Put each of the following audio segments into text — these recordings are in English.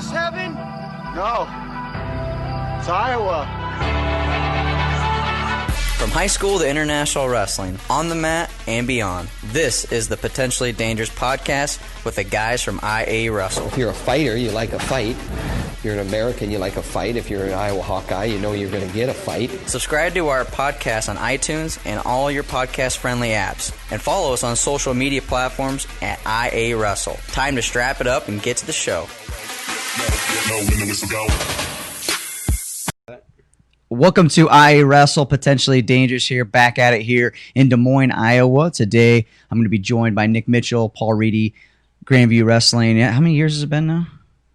this heaven? No. It's Iowa. From high school to international wrestling, on the mat and beyond, this is the Potentially Dangerous podcast with the guys from IAwrestle. If you're a fighter, you like a fight. If you're an American, you like a fight. If you're an Iowa Hawkeye, you know you're going to get a fight. Subscribe to our podcast on iTunes and all your podcast-friendly apps. And follow us on social media platforms at IAwrestle. Time to strap it up and get to the show. Welcome to IAwrestle, Potentially Dangerous here, back at it here in Des Moines, Iowa. Today, I'm going to be joined by Mitchell, Paul Reedy, Grand View Wrestling. How many years has it been now?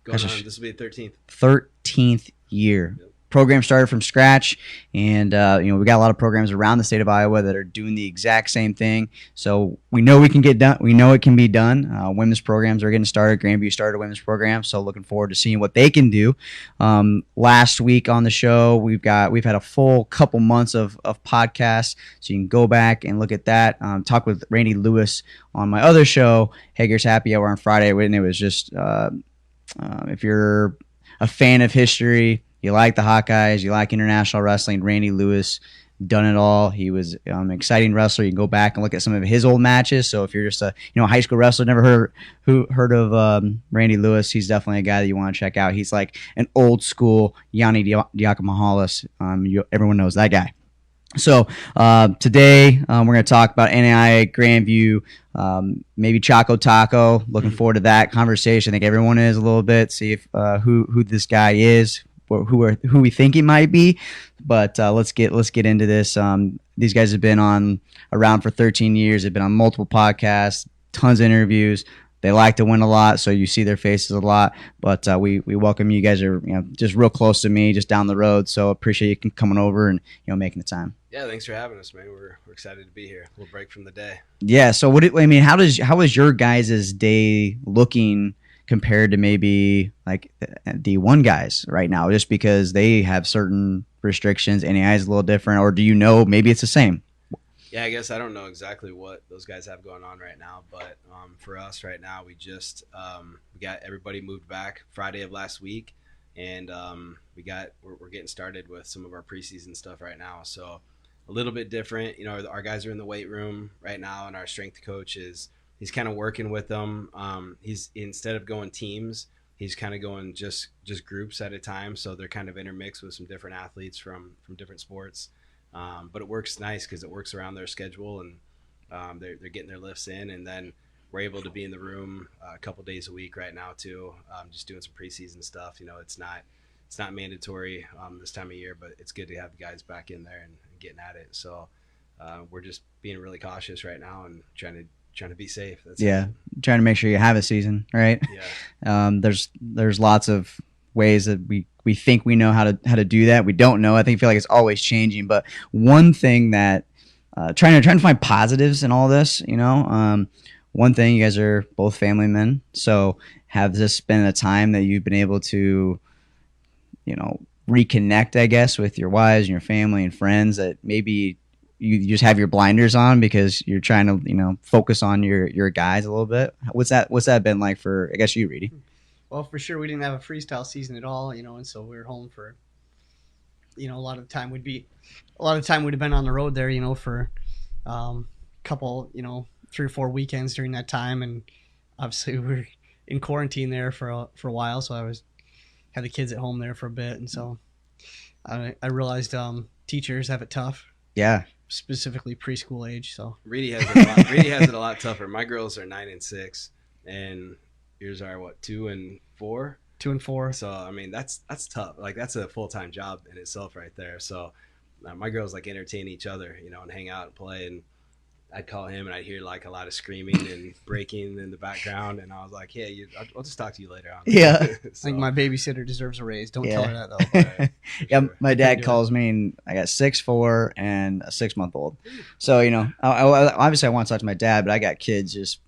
This will be the 13th. 13th year. Yep. Program started from scratch, and we got a lot of programs around the state of Iowa that are doing the exact same thing. So we know we can get done. We know it can be done. Women's programs are getting started. Grandview started a women's program, so looking forward to seeing what they can do. Last week on the show, we've had a full couple months of podcasts, so you can go back and look at that. Talk with Randy Lewis on my other show, Hager's Happy Hour on Friday, and it was just if you're a fan of history. You like the Hawkeyes, you like international wrestling, Randy Lewis, done it all. He was an exciting wrestler. You can go back and look at some of his old matches. So if you're just a high school wrestler, never heard of Randy Lewis, he's definitely a guy that you want to check out. He's like an old school Yanni Diakomahalis. Everyone knows that guy. So today we're going to talk about NAIA, Grandview, maybe Choco Taco. Looking forward to that conversation. I think everyone is a little bit. See if who this guy is. Who we think he might be, but let's get into this. These guys have been around for 13 years. They've been on multiple podcasts, tons of interviews. They like to win a lot, so you see their faces a lot. But we welcome you. You guys are just real close to me, just down the road. So appreciate you coming over and making the time. Yeah, thanks for having us, man. We're excited to be here. We'll break from the day. Yeah. So how is your guys' day looking compared to maybe like D1 guys right now, just because they have certain restrictions? NAI is a little different, or do maybe it's the same? Yeah, I guess I don't know exactly what those guys have going on right now, but for us right now, we just we got everybody moved back Friday of last week, and we're getting started with some of our preseason stuff right now. So a little bit different. Our guys are in the weight room right now, and our strength coach he's kind of working with them. He's, instead of going teams, he's kind of going just groups at a time. So they're kind of intermixed with some different athletes from different sports. But it works nice because it works around their schedule, and they're getting their lifts in. And then we're able to be in the room a couple days a week right now too, just doing some preseason stuff. It's not mandatory this time of year, but it's good to have the guys back in there and getting at it. So we're just being really cautious right now and trying to be safe. That's it. Trying to make sure you have a season, right? Yeah. There's lots of ways that we think we know how to do that. We don't know. I feel like it's always changing. But one thing that trying to find positives in all this, one thing, you guys are both family men. So have this been a time that you've been able to, reconnect, I guess, with your wives and your family and friends that maybe you just have your blinders on because you're trying to, focus on your guys a little bit? What's that been like for, I guess, you, Reedy? Well, for sure, we didn't have a freestyle season at all, and so we were home for, a lot of the time would have been on the road there, for couple, 3 or 4 weekends during that time, and obviously we were in quarantine there for a while, so I had the kids at home there for a bit, and so I realized teachers have it tough. Yeah. Specifically preschool age. So Reedy has it a lot tougher. My girls are 9 and 6, and yours are what, 2 and 4? 2 and 4. So that's tough. Like, that's a full-time job in itself right there. So my girls like entertain each other, and hang out and play. And I'd call him and I'd hear like a lot of screaming and breaking in the background, and I was like, "Yeah, I'll just talk to you later on." Yeah, so, I think my babysitter deserves a raise. Don't tell her that though. Yeah, sure. My dad calls me, and I got 6'4" and a 6-month-old. So obviously I want to talk to my dad, but I got kids just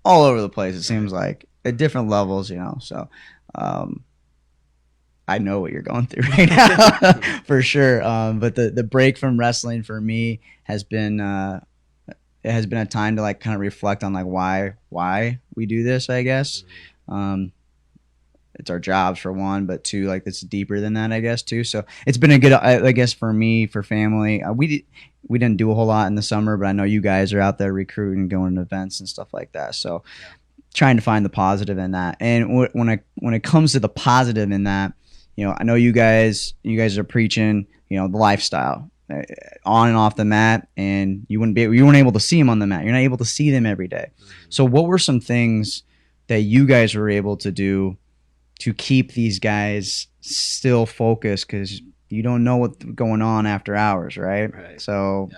all over the place. It seems like at different levels, So I know what you're going through right now for sure. But the break from wrestling for me has been. It has been a time to like kind of reflect on like why we do this, I guess. it's our jobs for one, but two, like it's deeper than that, I guess, too. So it's been a good, I guess, for me, for family. We didn't do a whole lot in the summer, but I know you guys are out there recruiting, going to events and stuff like that. So trying to find the positive in that. And when it comes to the positive in that, you know, I know you guys are preaching, you know, the lifestyle on and off the mat, and you weren't able to see them on the mat. You're not able to see them every day. So what were some things that you guys were able to do to keep these guys still focused, because you don't know what's going on after hours, right? Right. So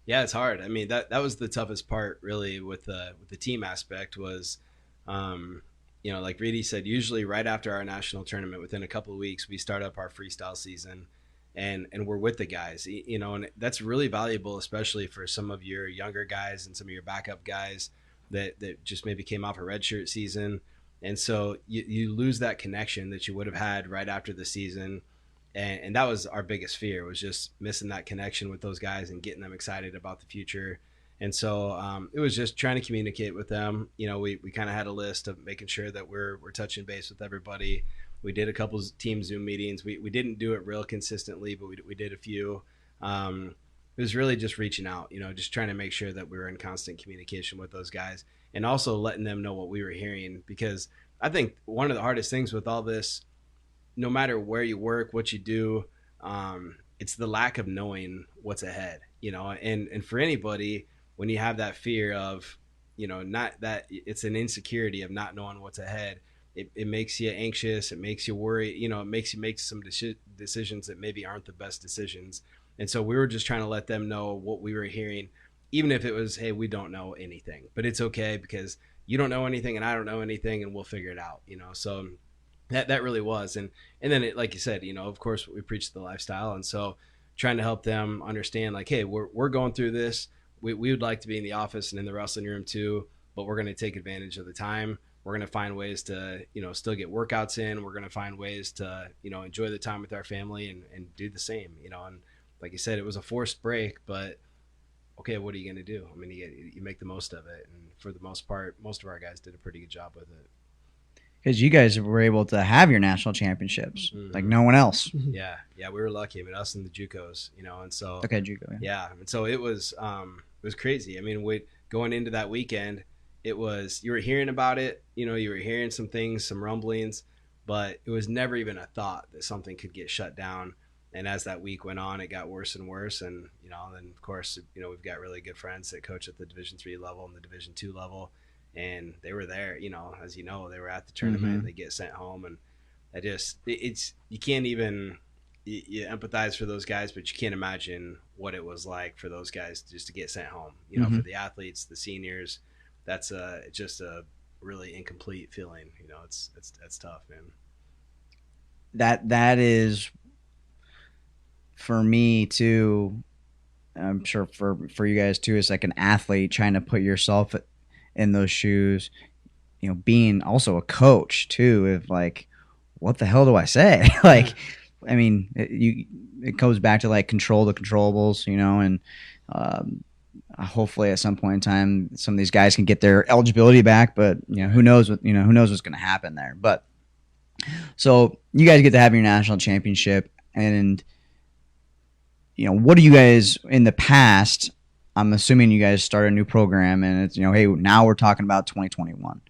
yeah, it's hard. I mean, that was the toughest part, really, with the team aspect was, you know, like Reedy said, usually right after our national tournament, within a couple of weeks, we start up our freestyle season, and we're with the guys, you know, and that's really valuable, especially for some of your younger guys and some of your backup guys that just maybe came off a redshirt season. And so you lose that connection that you would have had right after the season. And that was our biggest fear, was just missing that connection with those guys and getting them excited about the future. And so it was just trying to communicate with them. You know, we kind of had a list of making sure that we're touching base with everybody. We did a couple team Zoom meetings. We didn't do it real consistently, but we did a few. It was really just reaching out, you know, just trying to make sure that we were in constant communication with those guys, and also letting them know what we were hearing. Because I think one of the hardest things with all this, no matter where you work, what you do, it's the lack of knowing what's ahead, you know. And for anybody, when you have that fear of, you know, not that it's an insecurity of not knowing what's ahead, it makes you anxious. It makes you worry, you know, it makes you make some decisions that maybe aren't the best decisions. And so we were just trying to let them know what we were hearing, even if it was, hey, we don't know anything, but it's okay, because you don't know anything and I don't know anything, and we'll figure it out, you know. So that really was. And then it, like you said, you know, of course we preach the lifestyle. And so trying to help them understand, like, hey, we're going through this. We would like to be in the office and in the wrestling room too, but we're going to take advantage of the time. We're going to find ways to, you know, still get workouts in. We're going to find ways to, you know, enjoy the time with our family and do the same, you know. And like you said, it was a forced break, but okay, what are you going to do? I mean, you make the most of it. And for the most part, most of our guys did a pretty good job with it. because you guys were able to have your national championships like no one else. Yeah, we were lucky. I mean, us and the JUCOs, you know, and so Okay, JUCO. yeah, and so it was crazy. I mean, going into that weekend, it was, you were hearing about it, you know, you were hearing some things, some rumblings, but it was never even a thought that something could get shut down. And as that week went on, it got worse and worse. And, you know, then of course, you know, we've got really good friends that coach at the Division III level and the Division II level. And they were there, you know, as you know, they were at the tournament, they get sent home. And you can't even, you empathize for those guys, but you can't imagine what it was like for those guys just to get sent home, you know, for the athletes, the seniors. That's just a really incomplete feeling, you know. It's tough, man. That is, for me too, I'm sure for you guys too, it's like an athlete trying to put yourself in those shoes, you know, being also a coach too, of like, what the hell do I say? Like, I mean, it goes back to like control the controllables, you know, and hopefully at some point in time, some of these guys can get their eligibility back, but you know, who knows what's going to happen there. But so you guys get to have your national championship, and you know, what do you guys in the past? I'm assuming you guys start a new program, and it's, you know, hey, now we're talking about 2021.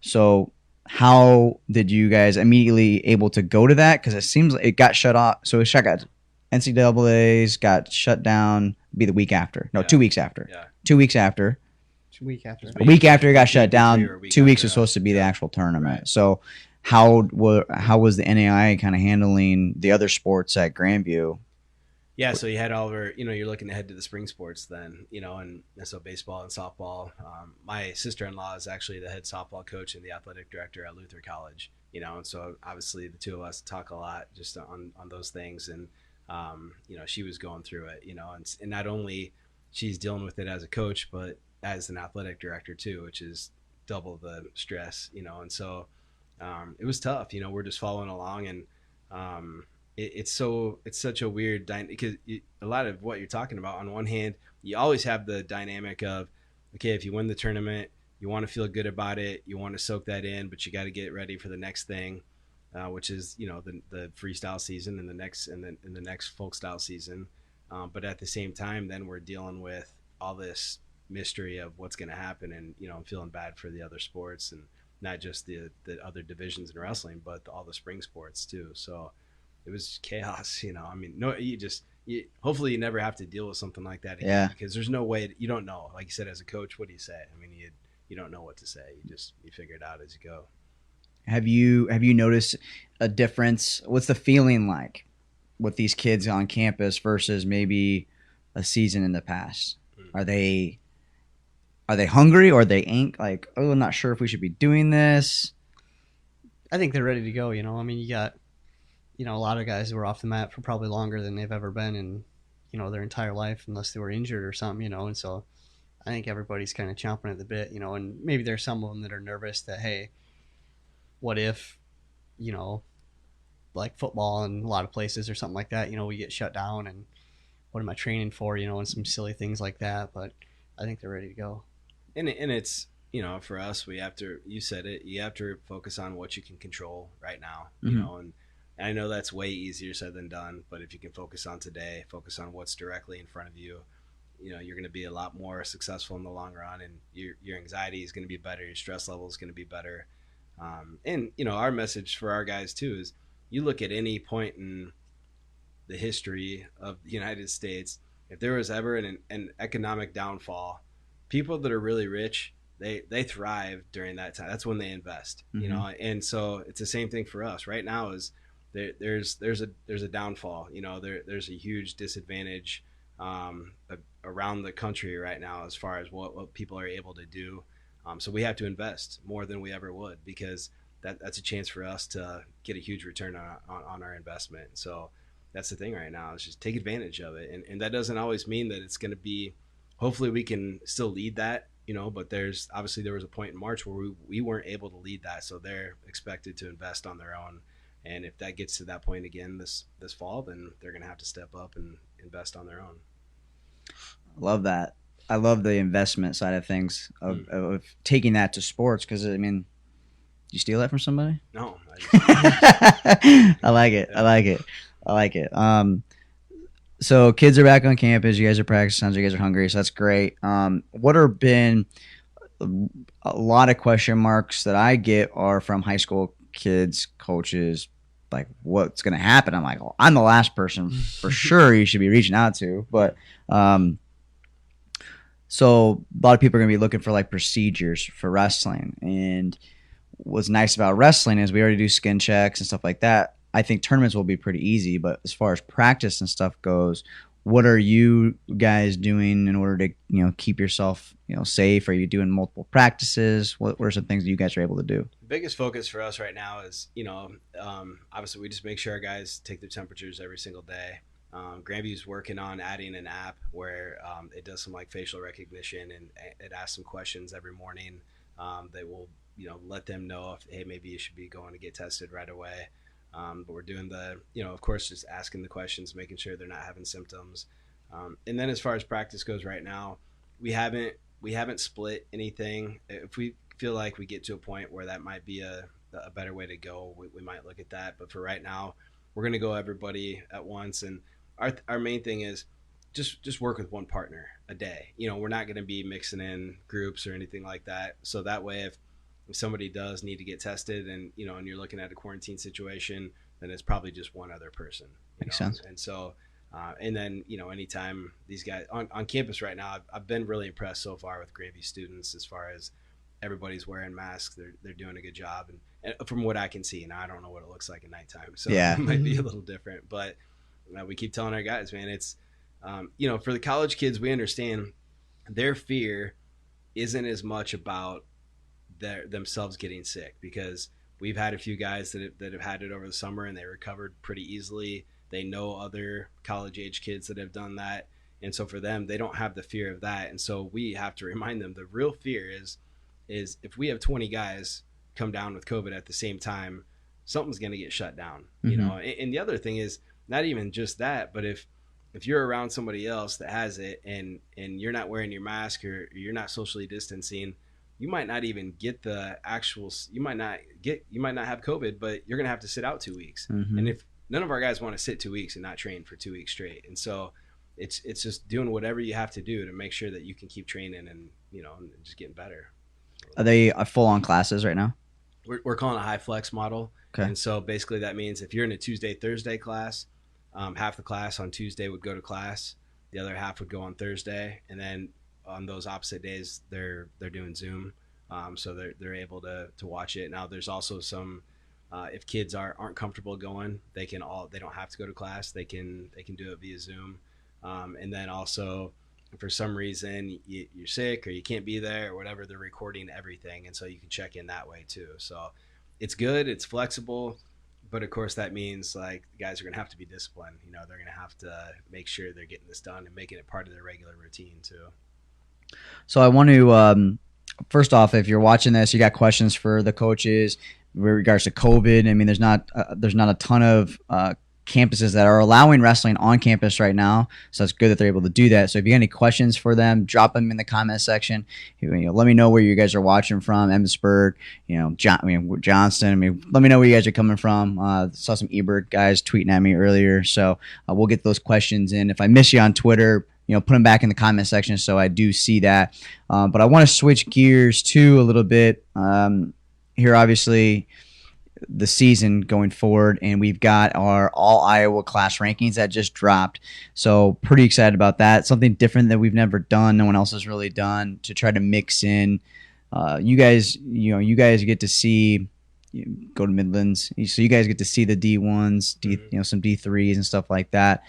So how did you guys immediately able to go to that? Because it seems like it got shut off. So it got NCAA's got shut down. Be the week after. No, 2 weeks after. Yeah. 2 weeks after. A week after. A week after it got shut down. 2 weeks was after, supposed to be the actual tournament. Right. So how was the NAI kind of handling the other sports at Grand View? Yeah, so you had all of our, you know, you're looking ahead to the spring sports then, you know, and so baseball and softball. My sister-in-law is actually the head softball coach and the athletic director at Luther College, you know, and so obviously the two of us talk a lot just on those things. And, you know, she was going through it, you know, and not only she's dealing with it as a coach, but as an athletic director too, which is double the stress, you know, and so it was tough, you know. We're just following along, and it's such a weird because a lot of what you're talking about, on one hand, you always have the dynamic of, okay, if you win the tournament, you want to feel good about it, you want to soak that in, but you got to get ready for the next thing. which is the freestyle season and the next folk style season. But at the same time, then we're dealing with all this mystery of what's going to happen, and I'm feeling bad for the other sports, and not just the other divisions in wrestling, but all the spring sports too. So it was chaos. I mean, no, hopefully you never have to deal with something like that again, because there's no way you don't know. Like you said, as a coach, what do you say? I mean, you don't know what to say. You figure it out as you go. Have you noticed a difference? What's the feeling like with these kids on campus versus maybe a season in the past? Are they hungry, or are they like, oh, I'm not sure if we should be doing this? I think they're ready to go. I mean, you got a lot of guys who were off the mat for probably longer than they've ever been in their entire life, unless they were injured or something. And so I think everybody's kind of chomping at the bit. And maybe there's some of them that are nervous that, hey, what if like football in a lot of places or something like that, we get shut down, and what am I training for, and some silly things like that. But I think they're ready to go. And it's, for us, we have to, you said it, you have to focus on what you can control right now, and I know that's way easier said than done, but if you can focus on today, focus on what's directly in front of you, you're going to be a lot more successful in the long run, and your anxiety is going to be better. Your stress level is going to be better. And our message for our guys too is, you look at any point in the history of the United States, if there was ever an economic downfall, people that are really rich, they thrive during that time. That's when they invest, and so it's the same thing for us right now. Is there's a downfall, there's a huge disadvantage around the country right now as far as what people are able to do. So we have to invest more than we ever would, because that's a chance for us to get a huge return on our investment. So that's the thing right now, is just take advantage of it. And that doesn't always mean that it's going to be, hopefully we can still lead that, but there was a point in March where we weren't able to lead that. So they're expected to invest on their own. And if that gets to that point again this fall, then they're going to have to step up and invest on their own. Love that. I love the investment side of things, of taking that to sports, because, I mean, did you steal that from somebody? No. I like it. I like it. So kids are back on campus. You guys are practicing. Sounds like you guys are hungry, so that's great. What have been a lot of question marks that I get are from high school kids, coaches, like, what's going to happen? I'm like, well, I'm the last person for sure you should be reaching out to. But so a lot of people are going to be looking for like procedures for wrestling. And what's nice about wrestling is we already do skin checks and stuff like that. I think tournaments will be pretty easy, but as far as practice and stuff goes, what are you guys doing in order to, keep yourself, safe? Are you doing multiple practices? What are some things that you guys are able to do? The biggest focus for us right now is, obviously we just make sure our guys take their temperatures every single day. Grand View's working on adding an app where it does some like facial recognition, and it asks some questions every morning that will, let them know if, hey, maybe you should be going to get tested right away. But we're doing the, of course, just asking the questions, making sure they're not having symptoms. And then as far as practice goes right now, we haven't split anything. If we feel like we get to a point where that might be a better way to go, we might look at that. But for right now, we're going to go everybody at once. And our main thing is just work with one partner a day. We're not going to be mixing in groups or anything like that. So that way, if somebody does need to get tested and, and you're looking at a quarantine situation, then it's probably just one other person. Makes sense. And so, and then, anytime these guys on campus right now, I've been really impressed so far with Grand View students as far as everybody's wearing masks. They're doing a good job. And from what I can see, and I don't know what it looks like at nighttime, so yeah. It might be a little different, but we keep telling our guys, man, it's, for the college kids, we understand their fear isn't as much about themselves getting sick, because we've had a few guys that have had it over the summer and they recovered pretty easily. They know other college age kids that have done that. And so for them, they don't have the fear of that. And so we have to remind them the real fear is if we have 20 guys come down with COVID at the same time, something's going to get shut down, And the other thing is not even just that, but if you're around somebody else that has it and you're not wearing your mask or you're not socially distancing, you might not even get the actual, you might not have COVID, but you're going to have to sit out 2 weeks. Mm-hmm. And if none of our guys want to sit 2 weeks and not train for 2 weeks straight. And so it's just doing whatever you have to do to make sure that you can keep training and, and just getting better. Are they full on classes right now? We're calling a high flex model. Okay. And so basically that means if you're in a Tuesday, Thursday class, half the class on Tuesday would go to class. The other half would go on Thursday. And then on those opposite days, they're doing Zoom. So they're able to watch it. Now there's also some, if kids aren't comfortable going, they don't have to go to class. They can do it via Zoom. And then also, if for some reason you're sick or you can't be there or whatever, they're recording everything. And so you can check in that way too. So it's good. It's flexible. But of course that means like the guys are going to have to be disciplined. They're going to have to make sure they're getting this done and making it part of their regular routine too. So I want to, first off, if you're watching this, you got questions for the coaches with regards to COVID. I mean, there's not a ton of campuses that are allowing wrestling on campus right now, so it's good that they're able to do that. So if you have any questions for them, drop them in the comment section. Let me know where you guys are watching from. Emmitsburg, Johnston. Let me know where you guys are coming from. Saw some Ebert guys tweeting at me earlier, so we'll get those questions in. If I miss you on Twitter, put them back in the comment section so I do see that. But I want to switch gears too a little bit. Here, obviously, the season going forward, and we've got our all Iowa class rankings that just dropped. So pretty excited about that. Something different that we've never done, no one else has really done, to try to mix in. You guys get to see, go to Midlands, so you guys get to see the D1s, some D3s and stuff like that.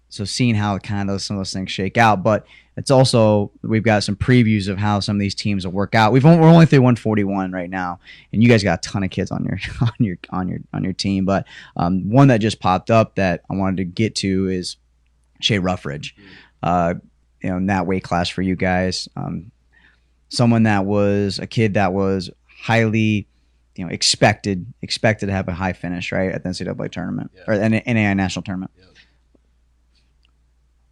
So seeing how some of those things shake out, but it's also, we've got some previews of how some of these teams will work out. We're only through 141 right now, and you guys got a ton of kids on your team. But one that just popped up that I wanted to get to is Shay Roughridge. In that weight class for you guys, someone that was a kid that was highly, expected to have a high finish, right, at the NCAA tournament or the NAI national tournament. Yeah.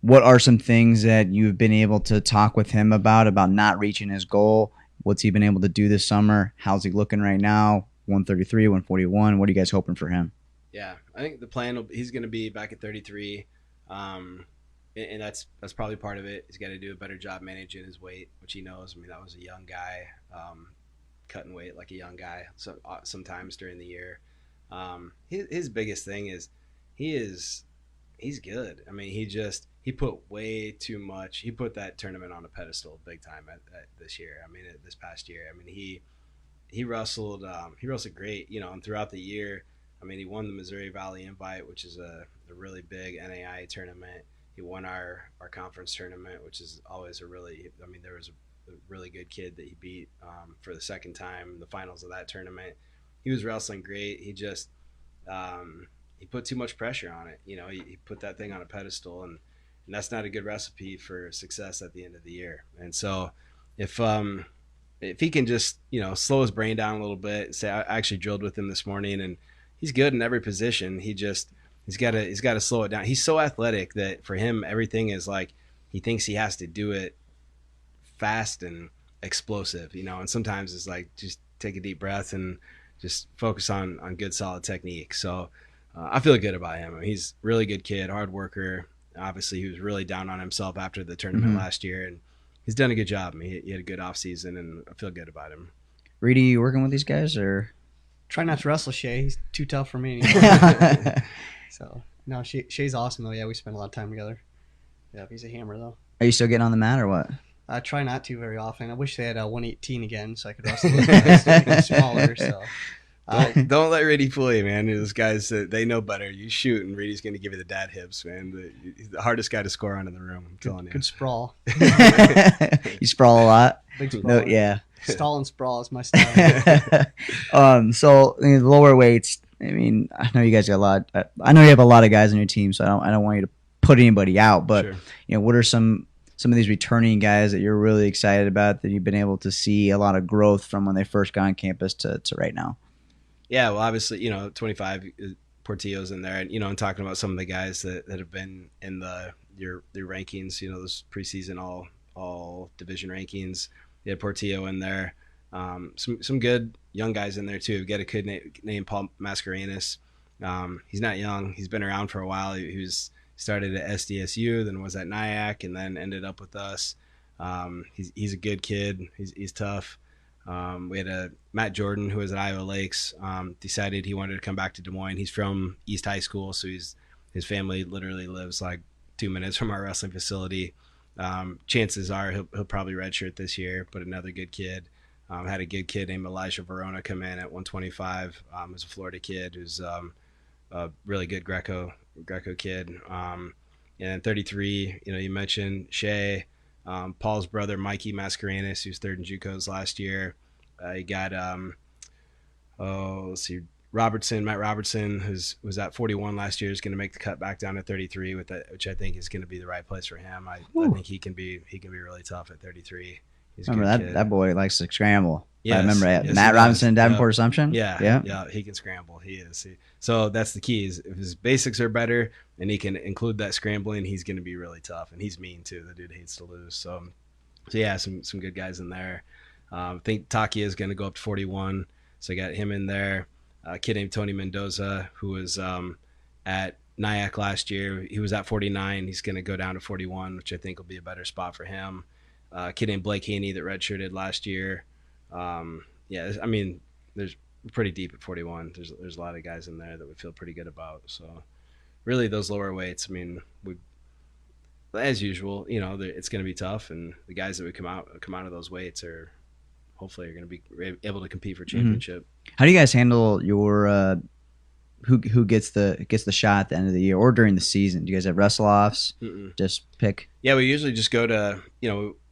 What are some things that you've been able to talk with him about not reaching his goal? What's he been able to do this summer? How's he looking right now? 133, 141. What are you guys hoping for him? Yeah, I think the plan he's going to be back at 33, and that's probably part of it. He's got to do a better job managing his weight, which he knows. I mean, that was a young guy, cutting weight like a young guy. So sometimes during the year, his biggest thing is he's good. I mean, he put way too much. He put that tournament on a pedestal big time at this year. I mean, this past year. I mean, he wrestled great, and throughout the year. I mean, he won the Missouri Valley Invite, which is a really big NAI tournament. He won our conference tournament, which is always there was a really good kid that he beat for the second time in the finals of that tournament. He was wrestling great. He just he put too much pressure on it. He put that thing on a pedestal, and that's not a good recipe for success at the end of the year. And so if he can just, slow his brain down a little bit and say, I actually drilled with him this morning and he's good in every position. He's got to slow it down. He's so athletic that for him, everything is like, he thinks he has to do it fast and explosive, and sometimes it's like, just take a deep breath and just focus on good, solid technique. So I feel good about him. I mean, he's a really good kid, hard worker. Obviously, he was really down on himself after the tournament last year, and he's done a good job. I mean, he had a good off season, and I feel good about him. Reedy, you working with these guys, or try not to wrestle Shay? He's too tough for me anymore. So no, Shay's awesome though. Yeah, we spend a lot of time together. Yeah, he's a hammer though. Are you still getting on the mat or what? I try not to very often. I wish they had 118 again so I could wrestle those guys smaller. So. Don't let Reedy fool you, man. Those guys, they know better. You shoot, and Reedy's going to give you the dad hips, man. He's the hardest guy to score on in the room. I'm telling you. Good sprawl. You sprawl a lot? Big sprawl. No, yeah. Stall and sprawl is my style. So the lower weights. I mean, I know you guys got a lot. I know you have a lot of guys on your team, so I don't want you to put anybody out. But sure. What are some of these returning guys that you're really excited about that you've been able to see a lot of growth from when they first got on campus to right now? Yeah, well, obviously, 25 Portillo's in there, and I'm talking about some of the guys that have been in your rankings, those preseason all division rankings. We had Portillo in there. Some good young guys in there too. We got a kid named Paul Masqueradis. He's not young. He's been around for a while. He started at SDSU, then was at NIAC, and then ended up with us. He's a good kid. He's tough. We had Matt Jordan, who was at Iowa Lakes, decided he wanted to come back to Des Moines. He's from East High School, so his family literally lives like 2 minutes from our wrestling facility. Chances are he'll probably redshirt this year, but another good kid. Had a good kid named Elijah Verona come in at 125. Who's a Florida kid who's a really good Greco kid. And 33, you mentioned Shay, Paul's brother Mikey Masqueradis, who's third in JUCOs last year. You got let's see, Matt Robertson, who was at 41 last year, is going to make the cut back down to 33 with that, which I think is going to be the right place for him. I think he can be really tough at 33. He's remember that boy likes to scramble. Yes, I remember yes, Matt Robinson, Davenport Assumption. Yeah, he can scramble. He is. So that's the key. Is if his basics are better and he can include that scrambling, he's going to be really tough. And he's mean too. The dude hates to lose. So yeah, some good guys in there. I think Takia is going to go up to 41. So I got him in there. A kid named Tony Mendoza, who was at NIAC last year. He was at 49. He's going to go down to 41, which I think will be a better spot for him. A kid named Blake Haney that redshirted last year. There's pretty deep at 41. There's a lot of guys in there that we feel pretty good about. So really those lower weights, as usual, it's going to be tough, and the guys that we come out of those weights are hopefully going to be able to compete for championship. How do you guys handle your who gets the shot at the end of the year or during the season? Do you guys have wrestle offs? Just pick? Yeah, we usually just go to,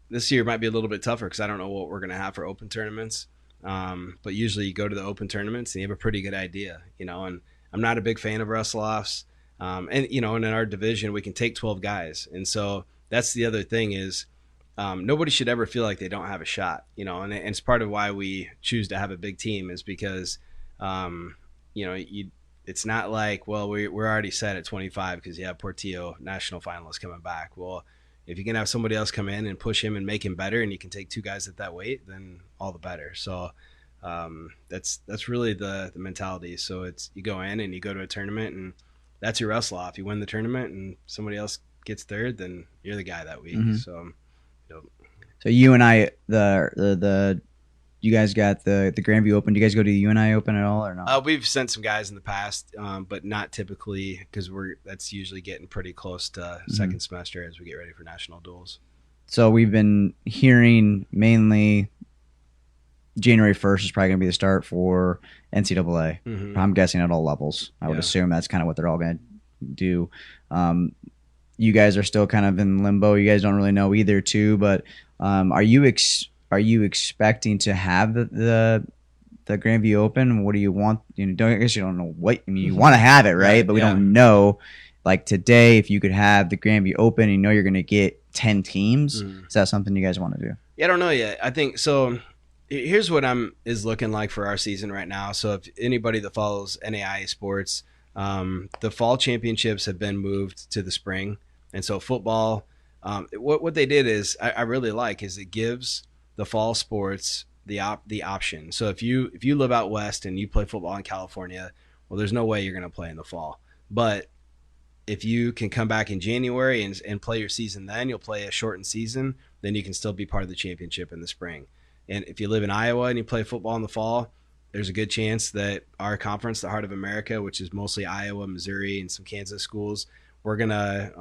this year might be a little bit tougher because I don't know what we're going to have for open tournaments. But usually you go to the open tournaments and you have a pretty good idea, and I'm not a big fan of wrestle offs. And in our division, we can take 12 guys. And so that's the other thing is nobody should ever feel like they don't have a shot, and it's part of why we choose to have a big team is because, it's not like, well, we're already set at 25 because you have Portillo national finalists coming back. Well, if you can have somebody else come in and push him and make him better, and you can take two guys at that weight, then all the better. So that's really the mentality. So it's you go in and you go to a tournament, and that's your wrestle off. You win the tournament, and somebody else gets third, then you're the guy that week. So you and I, you guys got the Grand View Open. Do you guys go to the UNI Open at all or not? We've sent some guys in the past, but not typically because that's usually getting pretty close to second semester as we get ready for national duels. So we've been hearing mainly January 1st is probably going to be the start for NCAA. I'm guessing at all levels. I would assume that's kind of what they're all going to do. You guys are still kind of in limbo. You guys don't really know either too, but are you expecting to have the Grand View Open? What do you want? I guess you don't know what. You want to have it, right? But we don't know. Like today, if you could have the Grand View Open, and you're going to get 10 teams. Is that something you guys want to do? Yeah, I don't know yet. I think so. Here's what is looking like for our season right now. So if anybody that follows NAIA sports, the fall championships have been moved to the spring, and so football. What they did is I really like is it gives the fall sports the option. So if you live out west and you play football in California, well, there's no way you're going to play in the fall. But if you can come back in January and play your season, then you'll play a shortened season. Then you can still be part of the championship in the spring. And if you live in Iowa and you play football in the fall, there's a good chance that our conference, the Heart of America, which is mostly Iowa, Missouri, and some Kansas schools, we're gonna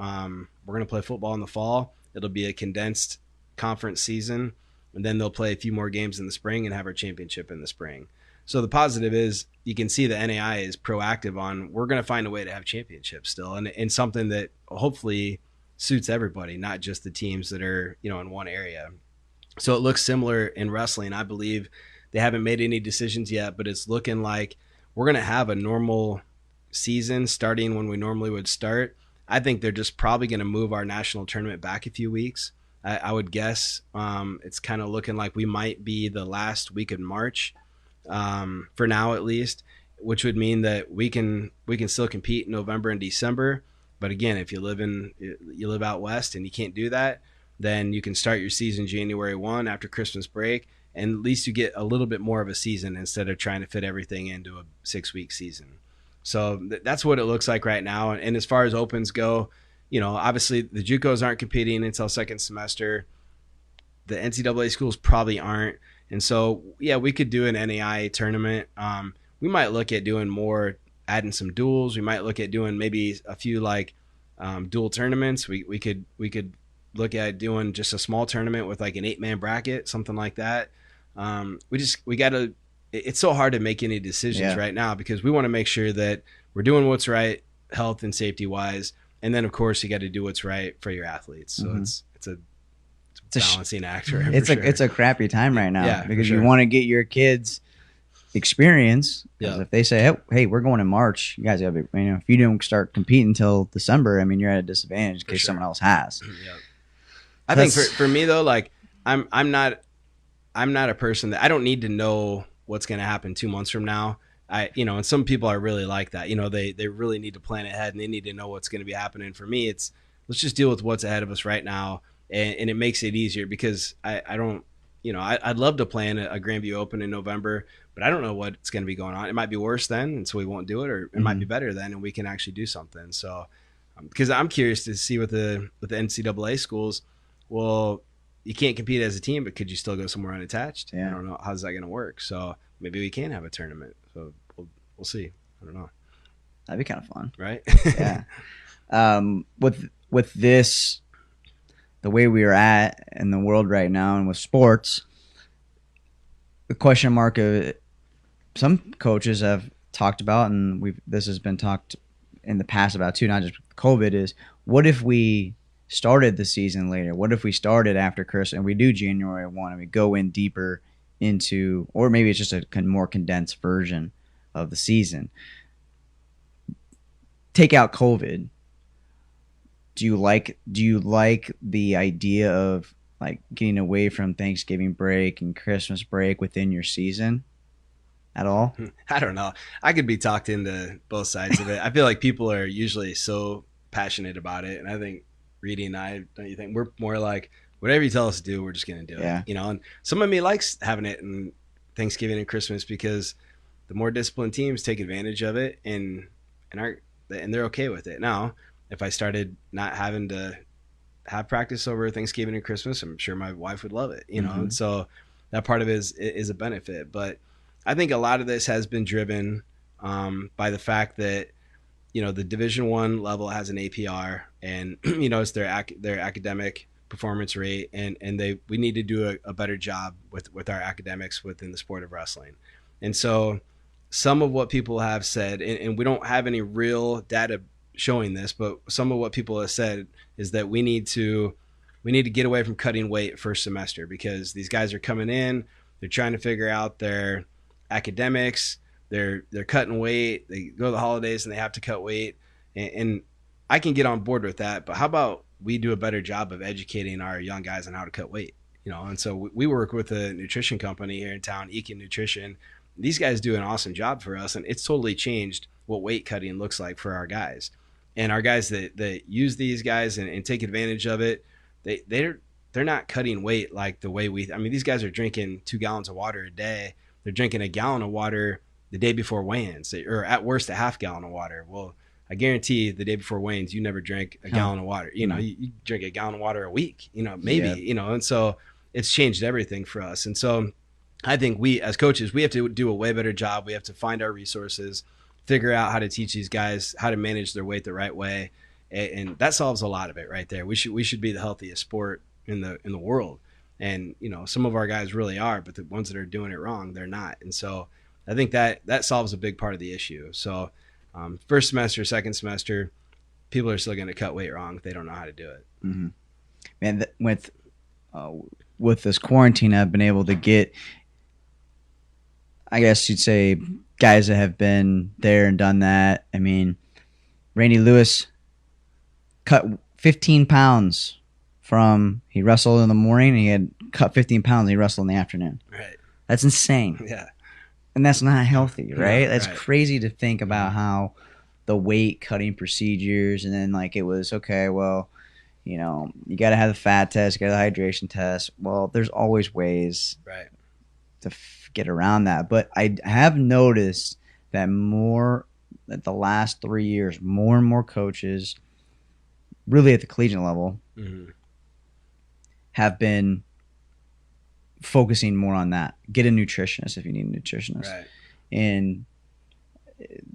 play football in the fall. It'll be a condensed conference season, and then they'll play a few more games in the spring and have our championship in the spring. So the positive is you can see the NAI is proactive on we're going to find a way to have championships still, and something that hopefully suits everybody, not just the teams that are in one area. So it looks similar in wrestling. I believe they haven't made any decisions yet, but it's looking like we're going to have a normal season starting when we normally would start. I think they're just probably going to move our national tournament back a few weeks. I would guess it's kind of looking like we might be the last week of March for now at least, which would mean that we can still compete in November and December. But again, if you live out west and you can't do that, then you can start your season January 1 after Christmas break, and at least you get a little bit more of a season instead of trying to fit everything into a 6-week season. So that's what it looks like right now. And as far as opens go, obviously the JUCOs aren't competing until second semester. The NCAA schools probably aren't. And so, yeah, we could do an NAIA tournament. We might look at doing more, adding some duels. We might look at doing maybe a few dual tournaments. We could look at doing just a small tournament with like an 8-man bracket, something like that. We got to, it's so hard to make any decisions right now because we want to make sure that we're doing what's right, health and safety wise. And then of course you got to do what's right for your athletes. So it's a balancing act. It's a crappy time right now because you want to get your kids experience. Because if they say, hey, we're going in March, you guys gotta be, if you don't start competing until December, you're at a disadvantage in case someone else has. I think for me though, like I'm not a person that I don't need to know what's going to happen 2 months from now. And some people are really like that. They really need to plan ahead and they need to know what's going to be happening. For me, it's let's just deal with what's ahead of us right now. And it makes it easier because I don't, I'd love to plan a Grand View Open in November, but I don't know what's going to be going on. It might be worse then, and so we won't do it, or it might be better then, and we can actually do something. So, because I'm curious to see with the NCAA schools, well, you can't compete as a team, but could you still go somewhere unattached? I don't know. How's that going to work? So maybe we can have a tournament. So we'll see. I don't know. That'd be kind of fun, right? Yeah. With this, the way we are at in the world right now, and with sports, the question mark of some coaches have talked about, and this has been talked in the past about too, not just COVID, is what if we started the season later? What if we started after Christmas and we do January 1 and we go in deeper into, or maybe it's just a more condensed version of the season. Take out COVID. Do you like the idea of like getting away from Thanksgiving break and Christmas break within your season at all? I don't know. I could be talked into both sides of it. I feel like people are usually so passionate about it, and I think Reedy and I, don't you think, we're more like whatever you tell us to do, we're just going to do it. And some of me likes having it in Thanksgiving and Christmas because the more disciplined teams take advantage of it and they're okay with it. Now, if I started not having to have practice over Thanksgiving and Christmas, I'm sure my wife would love it, and so that part of it is a benefit. But I think a lot of this has been driven by the fact that, the Division I level has an APR, and, it's their academic performance rate, and we need to do a better job with our academics within the sport of wrestling. And so some of what people have said, and we don't have any real data showing this, but some of what people have said is that we need to get away from cutting weight first semester because these guys are coming in, they're trying to figure out their academics, they're cutting weight, they go to the holidays and they have to cut weight, and I can get on board with that, but how about we do a better job of educating our young guys on how to cut weight? And so we work with a nutrition company here in town, Ekin Nutrition. These guys do an awesome job for us, and it's totally changed what weight cutting looks like for our guys. And our guys that use these guys and take advantage of it, they're not cutting weight like the way these guys are drinking 2 gallons of water a day. They're drinking a gallon of water the day before weigh-ins, or at worst a half gallon of water. Well, I guarantee the day before weigh-ins, you never drank a gallon of water. You drink a gallon of water a week, maybe, and so it's changed everything for us. And so I think we as coaches, we have to do a way better job. We have to find our resources, figure out how to teach these guys how to manage their weight the right way, and that solves a lot of it right there. We should be the healthiest sport in the world, and some of our guys really are, but the ones that are doing it wrong, they're not. And so I think that solves a big part of the issue. So first semester, second semester, people are still going to cut weight wrong if they don't know how to do it. Mm-hmm. Man, with this quarantine, I've been able to get, I guess you'd say, guys that have been there and done that. Randy Lewis cut 15 pounds he wrestled in the morning, and he had cut 15 pounds, and he wrestled in the afternoon. Right. That's insane. Yeah. And that's not healthy, right? No, that's right. Crazy to think about how the weight cutting procedures, and then it was, okay, well, you know, you got to have the fat test, you got the hydration test. Well, there's always ways Right. to get around that. But I have noticed that the last 3 years, more and more coaches, really at the collegiate level, have been focusing more on that. Get a nutritionist if you need a nutritionist. Right. And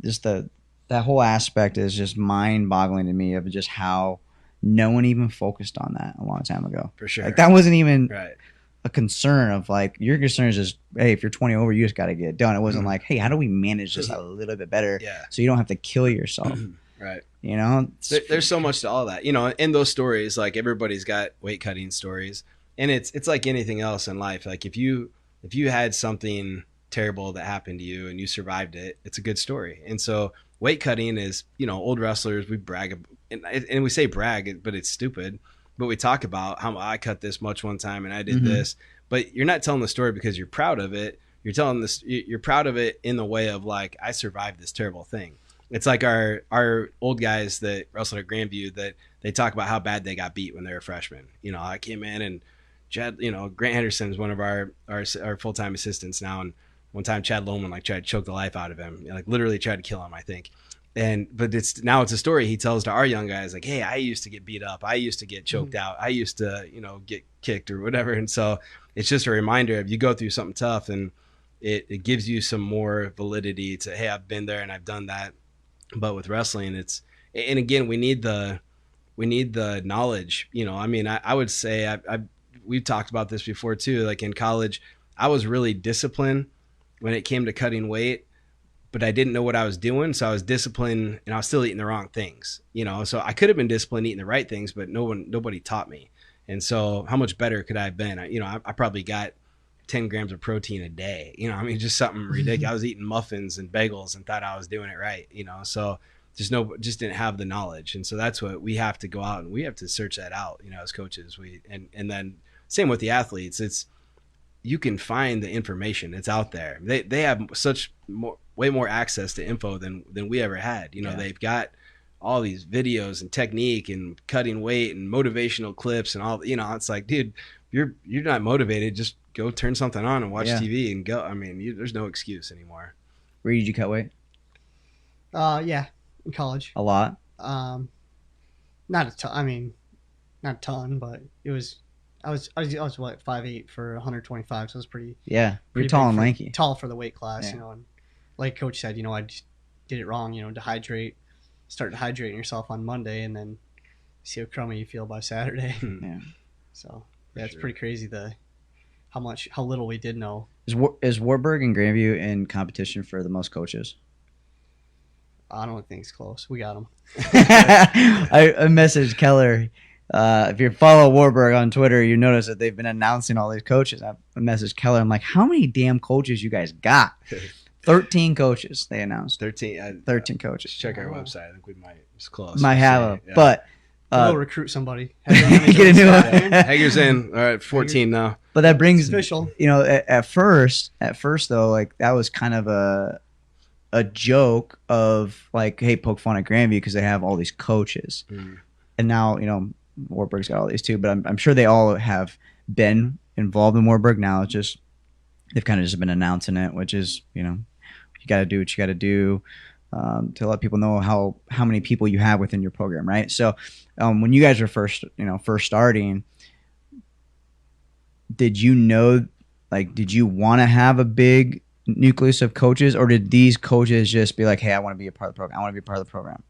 just that whole aspect is just mind-boggling to me of just how no one even focused on that a long time ago. For sure. Like that wasn't even Right. a concern of like, your concern is just, hey, if you're 20 over, you just got to get it done. It wasn't like, hey, how do we manage this a little bit better so you don't have to kill yourself? Right. You know, there's so much to all that. You know, in those stories, like everybody's got weight cutting stories, and it's like anything else in life. Like if you had something terrible that happened to you and you survived it, it's a good story. And so weight cutting is, you know, old wrestlers, we brag and we say brag, but it's stupid. But we talk about how I cut this much one time and I did this, but you're not telling the story because you're proud of it. You're telling this, you're proud of it in the way of like, I survived this terrible thing. It's like our old guys that wrestled at Grand View, that they talk about how bad they got beat when they were freshmen. You know, I came in and Chad, you know, Grant Henderson is one of our full-time assistants now. And one time Chad Lohman like tried to choke the life out of him, like literally tried to kill him, I think. But it's a story he tells to our young guys, like, hey, I used to get beat up. I used to get choked out. I used to, you know, get kicked or whatever. And so it's just a reminder of you go through something tough, and it gives you some more validity to, hey, I've been there and I've done that. But with wrestling, and again, we need the knowledge, you know. I mean, I would say we've talked about this before too. Like in college, I was really disciplined when it came to cutting weight, but I didn't know what I was doing. So I was disciplined and I was still eating the wrong things, you know. So I could have been disciplined eating the right things, but nobody taught me. And so how much better could I have been? I probably got 10 grams of protein a day, you know. I mean, just something ridiculous. I was eating muffins and bagels and thought I was doing it right, you know. So just didn't have the knowledge. And so that's what we have to go out and we have to search that out, you know, as coaches. And then same with the athletes. You can find the information. It's out there. They have way more access to info than we ever had. You know, They've got all these videos and technique and cutting weight and motivational clips and all, you know. It's like, dude, you're not motivated. Just go turn something on and watch TV and go. I mean, there's no excuse anymore. Where did you cut weight? Yeah, in college. A lot? Not a ton. I mean, not a ton, but it was. I was what, 5'8" for 125, so it was pretty. Yeah, you're tall and lanky. Tall for the weight class, you know. And like Coach said, you know, I just did it wrong. You know, start dehydrating yourself on Monday, and then see how crummy you feel by Saturday. Yeah. So it's pretty crazy how little we did know. Is Wartburg and Grandview in competition for the most coaches? I don't think it's close. We got them. I messaged Keller. If you follow Wartburg on Twitter, you notice that they've been announcing all these coaches. I messaged Keller. I'm like, how many damn coaches you guys got? 13 coaches they announced. 13 coaches. Check our website. I think we might. It's close. Might have them, but we'll recruit somebody. Get a new one. Hager's in. All right, 14 now. But that brings official. You know, at first though, like that was kind of a joke of like, hey, poke fun at Grandview because they have all these coaches, and now, you know, Wartburg's got all these too. But I'm sure they all have been involved in Wartburg. Now it's just they've kind of just been announcing it, which is, you know, you got to do what you got to do to let people know how many people you have within your program, right? So when you guys were first starting, did you know, like, did you want to have a big nucleus of coaches, or did these coaches just be like, hey, I want to be a part of the program, I want to be a part of the program?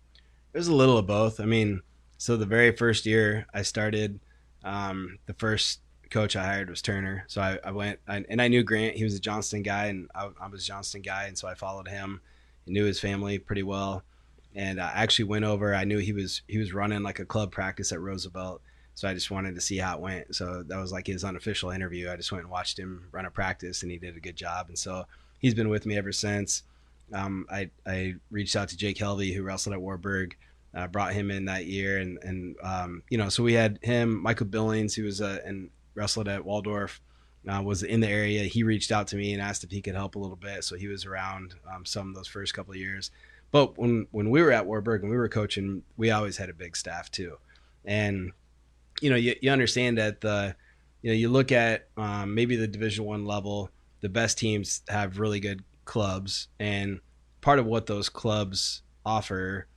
It was a little of both. I mean, so the very first year I started, the first coach I hired was Turner. So I went, and I knew Grant. He was a Johnston guy, and I was a Johnston guy, and so I followed him and knew his family pretty well. And I actually went over. I knew he was running like a club practice at Roosevelt, so I just wanted to see how it went. So that was like his unofficial interview. I just went and watched him run a practice, and he did a good job. And so he's been with me ever since. I reached out to Jake Helvey, who wrestled at Wartburg. Brought him in that year, and you know, so we had him, Michael Billings, who was and wrestled at Waldorf, was in the area. He reached out to me and asked if he could help a little bit, so he was around some of those first couple of years. But when we were at Wartburg and we were coaching, we always had a big staff too, and you understand that you look at maybe the Division I level, the best teams have really good clubs, and part of what those clubs offer,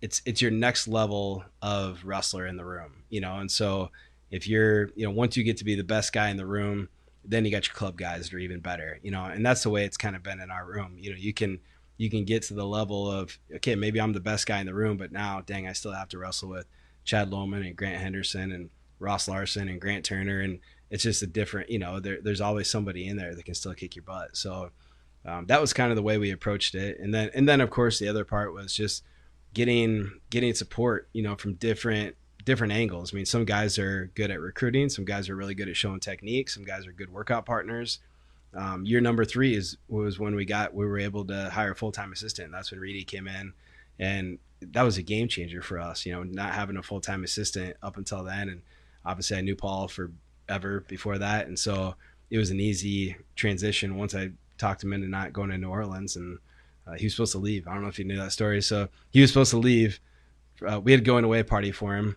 it's your next level of wrestler in the room, and so if you're, once you get to be the best guy in the room, then you got your club guys that are even better, and that's the way it's kind of been in our room. You can get to the level of, okay, maybe I'm the best guy in the room, but now, dang, I still have to wrestle with Chad Lohman and Grant Henderson and Ross Larson and Grant Turner, and it's just a different, there's always somebody in there that can still kick your butt. So that was kind of the way we approached it. And then of course the other part was just getting support, from different angles. I mean, some guys are good at recruiting, some guys are really good at showing technique, some guys are good workout partners. Year number 3 was when we were able to hire a full-time assistant. That's when Reedy came in, and that was a game changer for us, not having a full-time assistant up until then. And obviously I knew Paul forever before that. And so it was an easy transition once I talked him into not going to New Orleans, and he was supposed to leave. I don't know if you knew that story. So he was supposed to leave. We had a going away party for him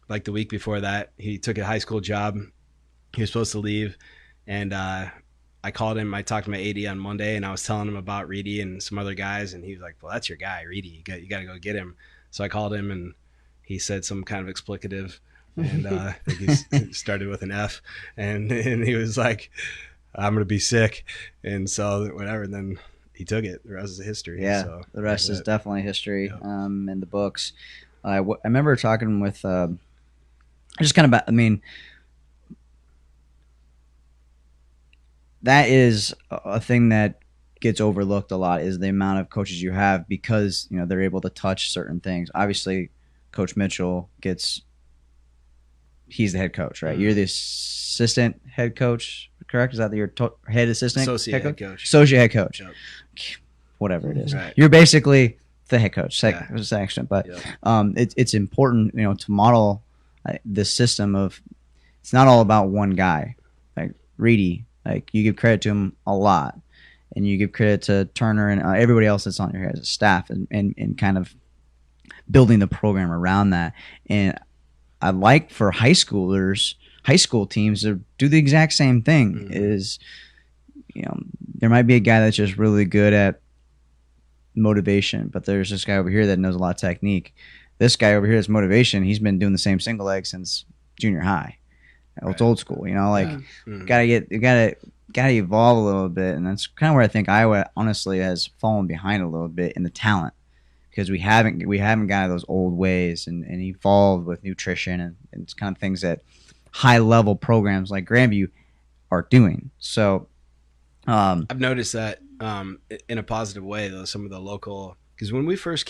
like the week before that. He took a high school job. He was supposed to leave. And I called him. I talked to my AD on Monday, and I was telling him about Reedy and some other guys. And he was like, well, that's your guy, Reedy. You got to go get him. So I called him, and he said some kind of explicative. And I think he started with an F. And he was like, I'm going to be sick. And so whatever. And then he took it. The rest is history. Yeah, so, the rest is definitely history. Yep. In the books. I remember talking with just kind of, I mean, that is a thing that gets overlooked a lot, is the amount of coaches you have, because they're able to touch certain things. Obviously, Coach Mitchell he's the head coach, right? Mm-hmm. You're the assistant head coach, correct? Is that your head assistant? Associate head coach. Associate head coach. Yep. Whatever it is. Right. You're basically the head coach, section. But yep. It's important, to model this system of, it's not all about one guy. Like Reedy, like you give credit to him a lot, and you give credit to Turner and everybody else that's on your guys' staff, and kind of building the program around that. And I like for high school teams to do the exact same thing. Mm-hmm. Is, there might be a guy that's just really good at motivation, but there's this guy over here that knows a lot of technique. This guy over here that's motivation, he's been doing the same single leg since junior high. Right. It's old school, like Mm-hmm. gotta evolve a little bit. And that's kind of where I think Iowa honestly has fallen behind a little bit in the talent, because we haven't got those old ways and evolved with nutrition and it's kind of things that high level programs like Grand View are doing. So I've noticed that in a positive way, though, some of the local, because when we first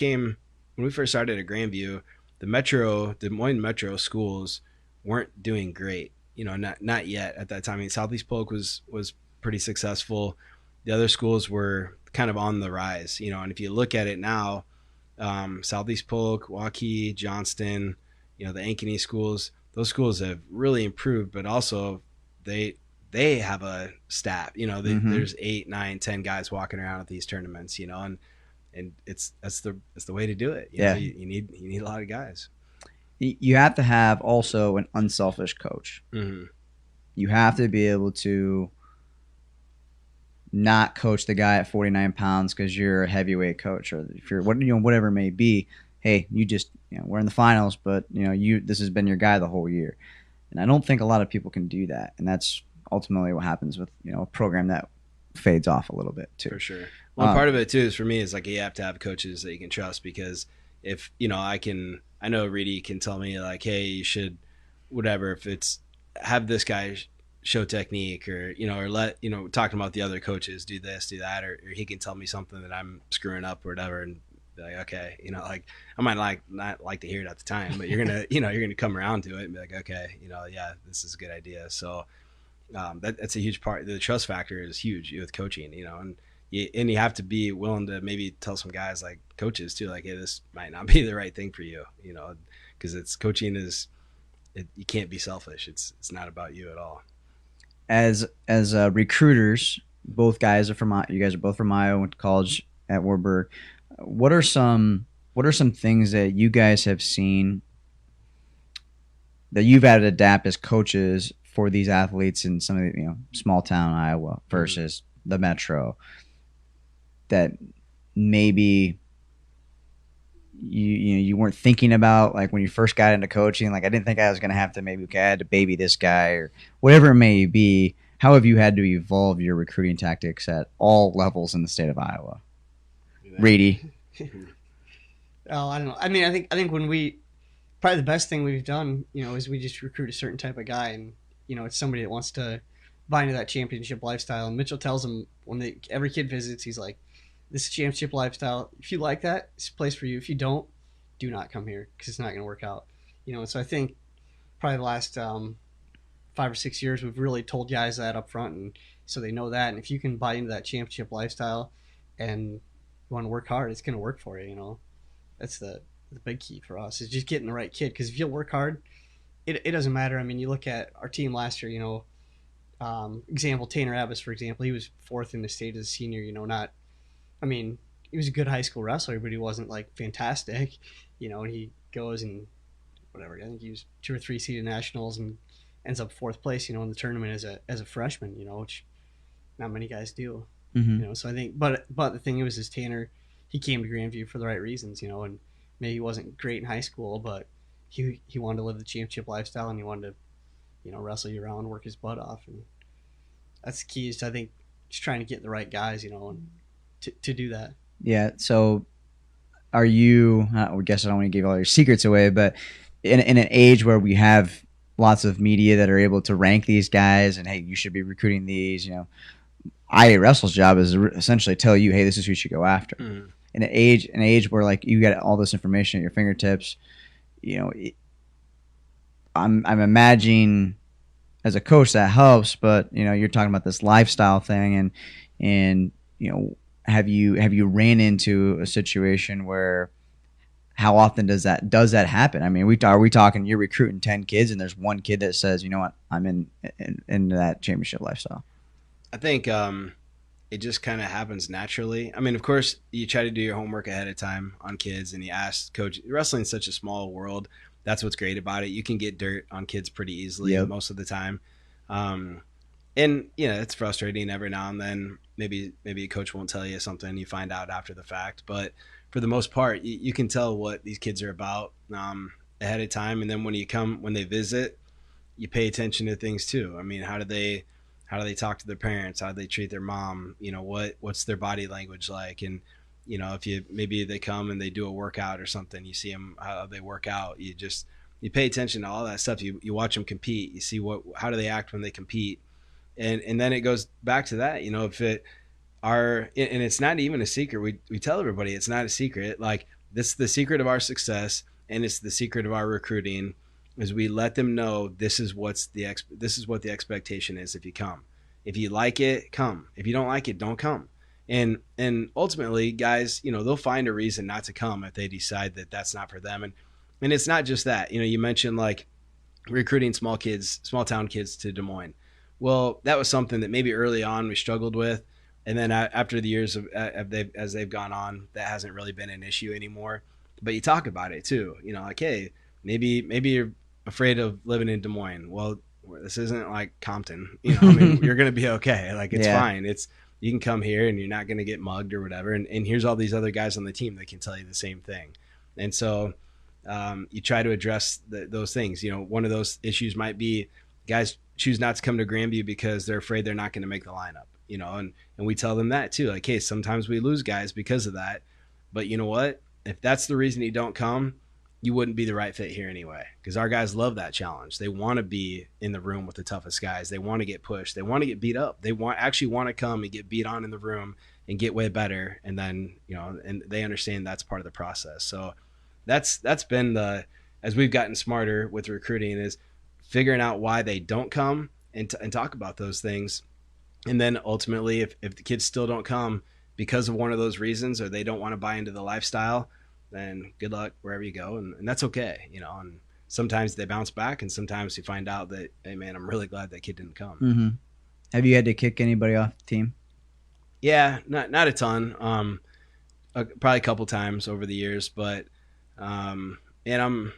started at Grand View, the Des Moines Metro schools weren't doing great, not yet at that time. I mean, Southeast Polk was pretty successful. The other schools were kind of on the rise, and if you look at it now, Southeast Polk, Waukee, Johnston, the Ankeny schools, those schools have really improved, but also they have a staff, Mm-hmm. There's 8, 9, 10 guys walking around at these tournaments, and that's the way to do it. You need a lot of guys. You have to have also an unselfish coach. Mm-hmm. You have to be able to not coach the guy at 49 pounds because you're a heavyweight coach, or if you're whatever it may be. Hey, you just we're in the finals, but this has been your guy the whole year, and I don't think a lot of people can do that, and that's ultimately what happens with a program that fades off a little bit too. For sure. Well, part of it too is, for me, is like you have to have coaches that you can trust, because if I know Reedy can tell me like, hey, you should whatever, if it's have this guy show technique, or or let talking about the other coaches do this, do that, or he can tell me something that I'm screwing up or whatever, and be like, okay, like I might not like to hear it at the time, but you're gonna you're gonna come around to it and be like, okay, yeah, this is a good idea. So that's a huge part. The trust factor is huge with coaching, and you have to be willing to maybe tell some guys, like coaches too, like, hey, this might not be the right thing for you, because coaching you can't be selfish. It's not about you at all. As recruiters, both guys you guys are both from Iowa, went to college at Warburg. What are some things that you guys have seen that you've had to adapt as coaches for these athletes in some of the, small town Iowa versus the metro, that maybe you weren't thinking about, like when you first got into coaching? Like, I didn't think I was going to have to I had to baby this guy or whatever it may be. How have you had to evolve your recruiting tactics at all levels in the state of Iowa? Reedy. Oh, I don't know. I mean, I think when probably the best thing we've done, is we just recruit a certain type of guy, and it's somebody that wants to buy into that championship lifestyle. And Mitchell tells them when every kid visits, he's like, "This is championship lifestyle. If you like that, it's a place for you. If you don't, do not come here because it's not going to work out." And so I think probably the last 5 or 6 years, we've really told guys that up front, and so they know that. And if you can buy into that championship lifestyle and you want to work hard, it's going to work for you. That's the big key for us, is just getting the right kid. Because if you work hard, it doesn't matter. I mean, you look at our team last year. Example, Tanner Abbas, for example, he was 4th in the state as a senior. He was a good high school wrestler, but he wasn't like fantastic. And he goes and whatever. I think he was 2 or 3 seeded nationals and ends up 4th place, in the tournament as a freshman, which not many guys do. Mm-hmm. So I think, but the thing is Tanner, he came to Grand View for the right reasons, and maybe he wasn't great in high school, but he wanted to live the championship lifestyle, and he wanted to, wrestle year round, work his butt off, and that's the key. Is I think just trying to get the right guys, and to do that. Yeah. So, are you? I guess I don't want to give all your secrets away, but in an age where we have lots of media that are able to rank these guys, and hey, you should be recruiting these. IAwrestle's job is essentially tell you, hey, this is who you should go after. Mm. In an age where like you get all this information at your fingertips, I'm imagining as a coach that helps, but you're talking about this lifestyle thing, and have you ran into a situation where, how often does that happen? I mean, are we talking you're recruiting 10 kids and there's one kid that says, you know what, I'm in that championship lifestyle? I think it just kind of happens naturally. I mean, of course, you try to do your homework ahead of time on kids, and you ask coach. Wrestling's such a small world. That's what's great about it. You can get dirt on kids pretty easily most of the time. And it's frustrating every now and then. Maybe a coach won't tell you something, you find out after the fact. But for the most part, you can tell what these kids are about ahead of time. And then when they visit, you pay attention to things too. I mean, how do they talk to their parents? How do they treat their mom? What's their body language like? And if maybe they come and they do a workout or something, you see them how they work out. You pay attention to all that stuff. You watch them compete. You see how do they act when they compete, and then it goes back to that. If it are, and it's not even a secret. We tell everybody it's not a secret. Like, this is the secret of our success, and it's the secret of our recruiting. Is we let them know this is what the expectation is. If you come, if you like it, come. If you don't like it, don't come. And ultimately, guys, they'll find a reason not to come if they decide that that's not for them. And it's not just that. You mentioned like recruiting small town kids to Des Moines. Well, that was something that maybe early on we struggled with, and then after the years as they've gone on, that hasn't really been an issue anymore. But you talk about it too. Like, hey, maybe you're afraid of living in Des Moines. Well, this isn't like Compton. You're going to be okay. Like, it's fine. You can come here and you're not going to get mugged or whatever. And here's all these other guys on the team that can tell you the same thing. And so you try to address those things. One of those issues might be guys choose not to come to Grand View because they're afraid they're not going to make the lineup, and we tell them that too. Like, hey, sometimes we lose guys because of that. But you know what? If that's the reason you don't come, you wouldn't be the right fit here anyway, because our guys love that challenge. They want to be in the room with the toughest guys. They want to get pushed. They want to get beat up. They actually want to come and get beat on in the room and get way better. And then, and they understand that's part of the process. So that's been as we've gotten smarter with recruiting, is figuring out why they don't come and talk about those things. And then ultimately, if the kids still don't come because of one of those reasons, or they don't want to buy into the lifestyle, then good luck wherever you go, and that's okay, and sometimes they bounce back, and sometimes you find out that, hey man, I'm really glad that kid didn't come. Mm-hmm. Have you had to kick anybody off the team? Yeah, not a ton, probably a couple times over the years, but and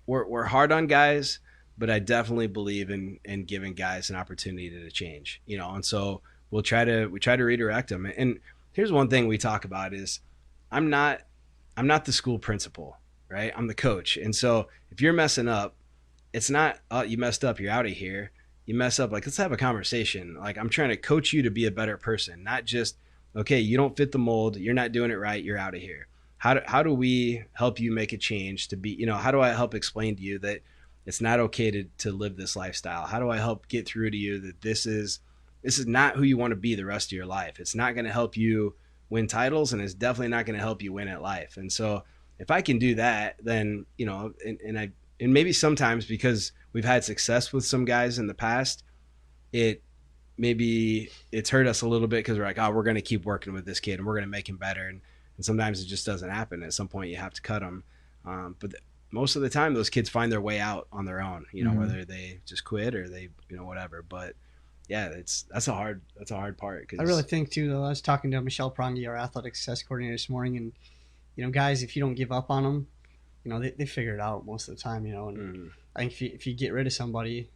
we're hard on guys, but I definitely believe in giving guys an opportunity to change, you know. And so we try to redirect them. And here's one thing we talk about is I'm not the school principal, right? I'm the coach. And so if you're messing up, it's not, oh, you messed up, you're out of here. You mess up, like, let's have a conversation. Like, I'm trying to coach you to be a better person, not just, okay, you don't fit the mold, you're not doing it right, you're out of here. How do we help you make a change to be, you know, how do I help explain to you that it's not okay to live this lifestyle? How do I help get through to you that this is not who you want to be the rest of your life? It's not going to help you win titles, and it's definitely not going to help you win at life. And so if I can do that, then, you know, and maybe sometimes because we've had success with some guys in the past, it's hurt us a little bit because we're like, oh, we're going to keep working with this kid and we're going to make him better. And sometimes it just doesn't happen. At some point you have to cut them. But most of the time those kids find their way out on their own, you know, whether they just quit or they, you know, whatever. But yeah, that's a hard part. I really think too, though, I was talking to Michelle Prongi, our athletic success coordinator, this morning, and, you know, guys, if you don't give up on them, you know, they figure it out most of the time, you know. And I think if you get rid of somebody,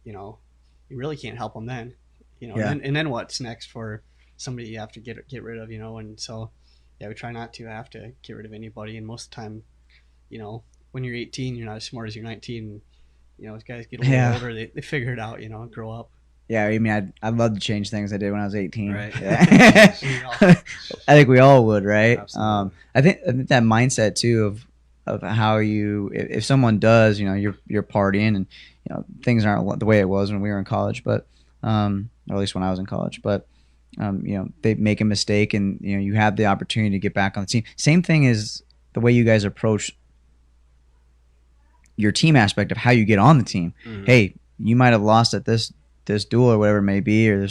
you know, you really can't help them then, you know. Yeah. And then what's next for somebody you have to get rid of, you know. And so, yeah, we try not to have to get rid of anybody. And most of the time, you know, when you're 18, you're not as smart as you're 19. You know, as guys get a little older, they figure it out, you know, and grow up. Yeah, I mean, I'd love to change things I did when I was 18. Right. Yeah. I think we all would, right? Absolutely. I think that mindset too of how you, if someone does, you know, you're partying and, you know, things aren't the way it was when we were in college, but or at least when I was in college, but you know, they make a mistake and, you know, you have the opportunity to get back on the team. Same thing is the way you guys approach your team aspect of how you get on the team. Mm-hmm. Hey, you might have lost at this duel or whatever it may be,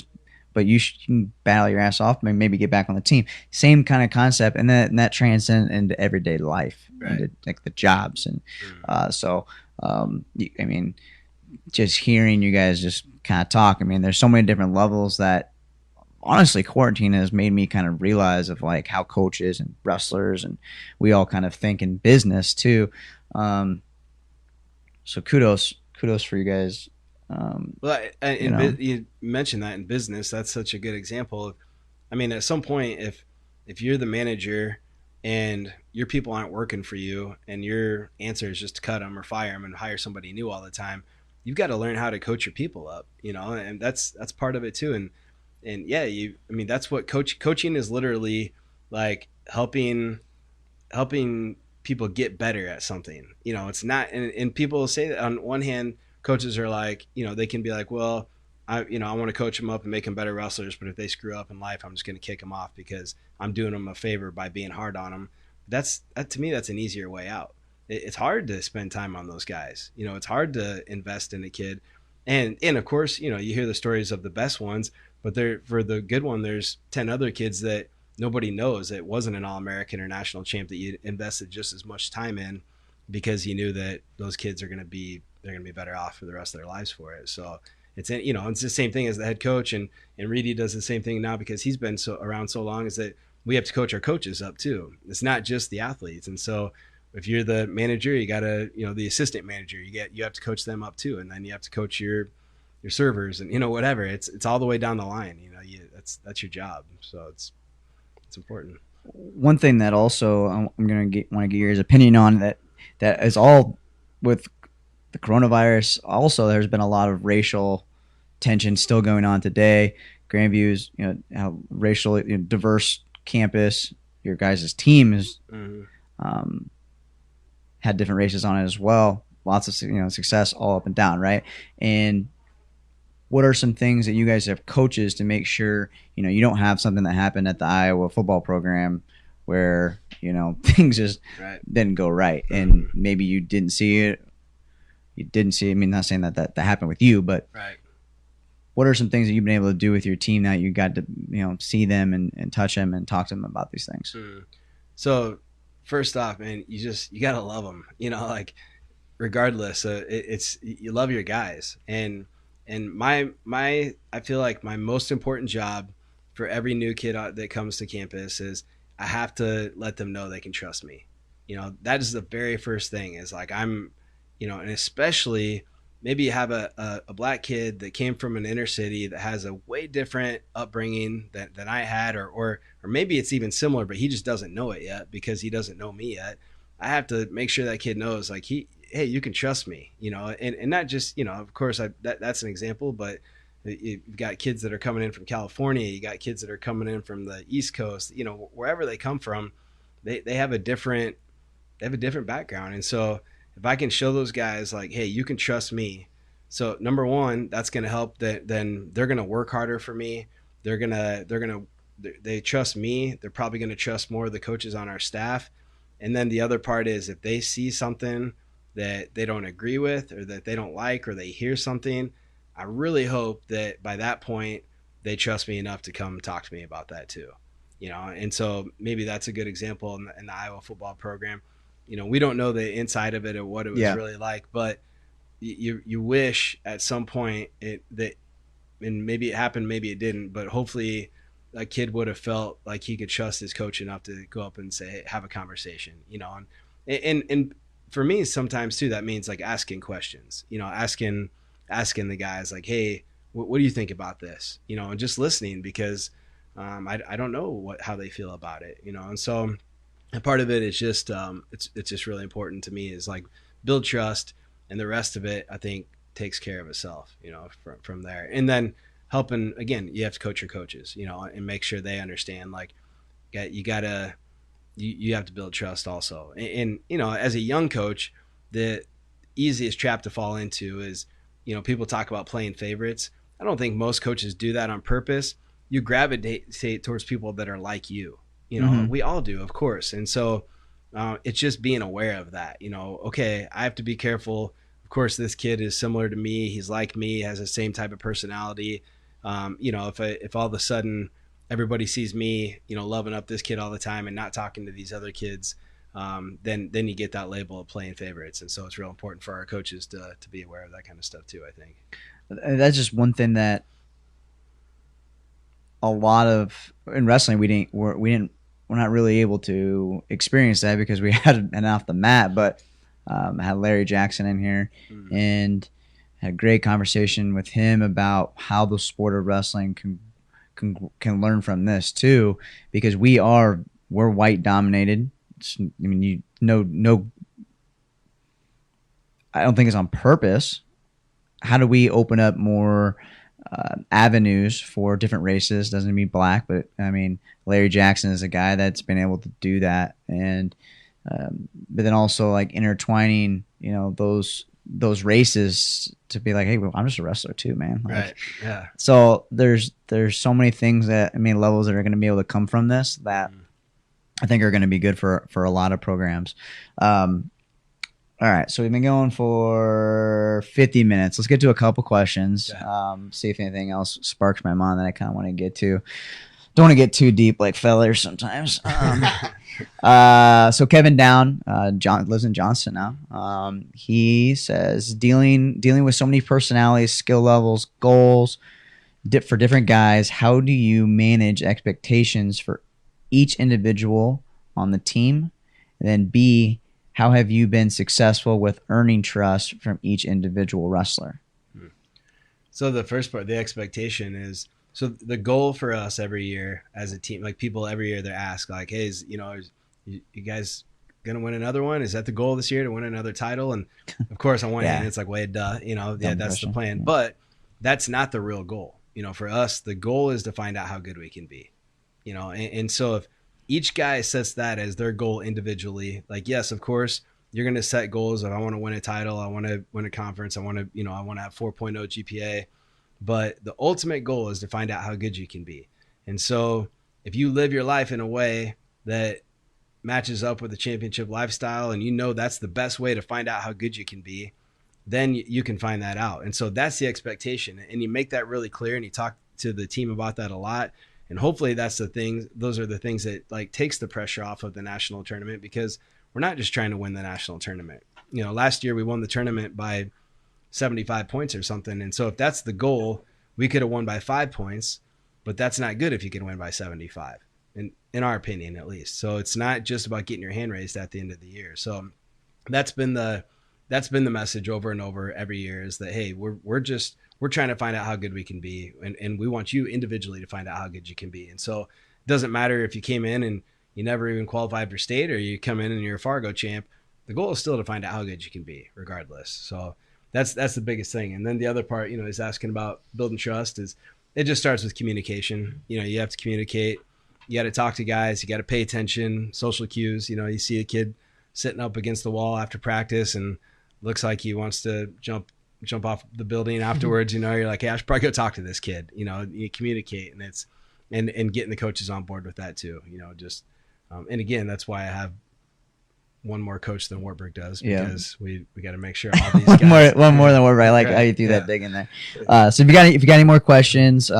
but you can battle your ass off, maybe get back on the team. Same kind of concept, and that transcends into everyday life, right, into like the jobs, and I mean, just hearing you guys just kind of talk. I mean, there's so many different levels that honestly quarantine has made me kind of realize of like how coaches and wrestlers and we all kind of think in business too. So kudos for you guys. Well, you mentioned that in business, that's such a good example of, I mean, at some point, if you're the manager and your people aren't working for you and your answer is just to cut them or fire them and hire somebody new all the time, you've got to learn how to coach your people up, you know, and that's part of it too. And yeah, I mean, that's what coaching is, literally like helping people get better at something, you know. It's not, and people say that on one hand, coaches are like, you know, they can be like, well, I want to coach them up and make them better wrestlers, but if they screw up in life, I'm just going to kick them off because I'm doing them a favor by being hard on them. To me, that's an easier way out. It's hard to spend time on those guys. You know, it's hard to invest in a kid. And of course, you know, you hear the stories of the best ones, but for the good one, there's 10 other kids that nobody knows that wasn't an All-American or national champ that you invested just as much time in because you knew that those kids they're going to be better off for the rest of their lives for it. So it's, you know, it's the same thing as the head coach, and Reedy does the same thing now because he's been around so long, is that we have to coach our coaches up too. It's not just the athletes. And so if you're the manager, you got to, you know, the assistant manager, you have to coach them up too. And then you have to coach your servers and, you know, whatever. It's all the way down the line, you know, that's your job. So it's important. One thing that also I'm going to want to get your opinion on that is all with the coronavirus. Also, there's been a lot of racial tension still going on today. Grand View's, you know, how racial, you know, diverse campus. Your guys' team is had different races on it as well. Lots of, you know, success all up and down, right? And what are some things that you guys have coaches to make sure, you know, you don't have something that happened at the Iowa football program where, you know, things just didn't go right, and maybe you didn't see it. I mean, not saying that happened with you, but what are some things that you've been able to do with your team now you got to, you know, see them and touch them and talk to them about these things? So first off, man, you got to love them, you know, like regardless, you love your guys. And I feel like my most important job for every new kid that comes to campus is I have to let them know they can trust me. You know, that is the very first thing, is like, and especially maybe you have a black kid that came from an inner city that has a way different upbringing than I had, or maybe it's even similar, but he just doesn't know it yet because he doesn't know me yet. I have to make sure that kid knows, like, hey, you can trust me, and not just, of course that's an example, but you've got kids that are coming in from California, you got kids that are coming in from the East Coast, wherever they come from, they have a different background. And so if I can show those guys, like, hey, you can trust me. So number one, that's going to help. Then they're going to work harder for me. They trust me. They're probably going to trust more of the coaches on our staff. And then the other part is, if they see something that they don't agree with, or that they don't like, or they hear something, I really hope that by that point they trust me enough to come talk to me about that too. And so maybe that's a good example in the Iowa football program. We don't know the inside of it or what it was really like, but you wish at some point and maybe it happened, maybe it didn't, but hopefully a kid would have felt like he could trust his coach enough to go up and say, hey, have a conversation, and for me, sometimes too, that means like asking questions, asking the guys, like, hey, what do you think about this? And just listening, because I don't know how they feel about it, and so a part of it is just it's just really important to me, is like build trust, and the rest of it I think takes care of itself, from there. And then helping, again, you have to coach your coaches, and make sure they understand, like, you have to build trust also. And as a young coach, the easiest trap to fall into is, people talk about playing favorites. I don't think most coaches do that on purpose. You gravitate towards people that are like you. We all do, of course. And so it's just being aware of that. Okay, I have to be careful. Of course, this kid is similar to me. He's like me, has the same type of personality. If all of a sudden everybody sees me, loving up this kid all the time and not talking to these other kids, then you get that label of playing favorites. And so it's real important for our coaches to be aware of that kind of stuff too, I think. That's just one thing that a lot of in wrestling we're not really able to experience that, because we had an off the mat, but I had Larry Jackson in here and had a great conversation with him about how the sport of wrestling can learn from this too, because we're white dominated. I don't think it's on purpose. How do we open up more avenues for different races? Doesn't mean black, but Larry Jackson is a guy that's been able to do that, and but then also like intertwining, those races to be like, hey, well, I'm just a wrestler too, man. Like, right. Yeah. So there's so many things levels that are going to be able to come from this that I think are going to be good for a lot of programs. All right, so we've been going for 50 minutes. Let's get to a couple questions. See if anything else sparks my mind that I kind of want to get to. Don't want to get too deep like fellers sometimes. So Kevin Down, lives in Johnston now. He says, dealing with so many personalities, skill levels, goals for different guys, how do you manage expectations for each individual on the team? And then B, how have you been successful with earning trust from each individual wrestler? So the first part, the expectation is, so the goal for us every year as a team, like people every year, they ask like, hey, you guys going to win another one? Is that the goal this year, to win another title? And of course on one hand, it's like, wait, duh, that's the plan. But that's not the real goal. For us, the goal is to find out how good we can be, and so if each guy sets that as their goal individually, like, yes, of course, you're going to set goals of, I want to win a title, I want to win a conference, I want to have 4.0 GPA. But the ultimate goal is to find out how good you can be. And so if you live your life in a way that matches up with the championship lifestyle, and that's the best way to find out how good you can be, then you can find that out. And so that's the expectation. And you make that really clear, and you talk to the team about that a lot. And hopefully those are the things that like takes the pressure off of the national tournament, because we're not just trying to win the national tournament. Last year we won the tournament by 75 points or something. And so if that's the goal, we could have won by 5 points, but that's not good if you can win by 75, in our opinion, at least. So it's not just about getting your hand raised at the end of the year. So that's been the that's been the message over and over every year is that, hey, we're trying to find out how good we can be. And we want you individually to find out how good you can be. And so it doesn't matter if you came in and you never even qualified for state, or you come in and you're a Fargo champ. The goal is still to find out how good you can be regardless. So that's the biggest thing. And then the other part, is asking about building trust is it just starts with communication. You have to communicate. You got to talk to guys. You got to pay attention, social cues. You see a kid sitting up against the wall after practice and looks like he wants to jump off the building afterwards. You're like, hey, I should probably go talk to this kid. You communicate, and it's and getting the coaches on board with that too. And again, that's why I have one more coach than Wartburg does, because we got to make sure all these guys one more than Wartburg. I like how you threw that big in there. So if you got any more questions,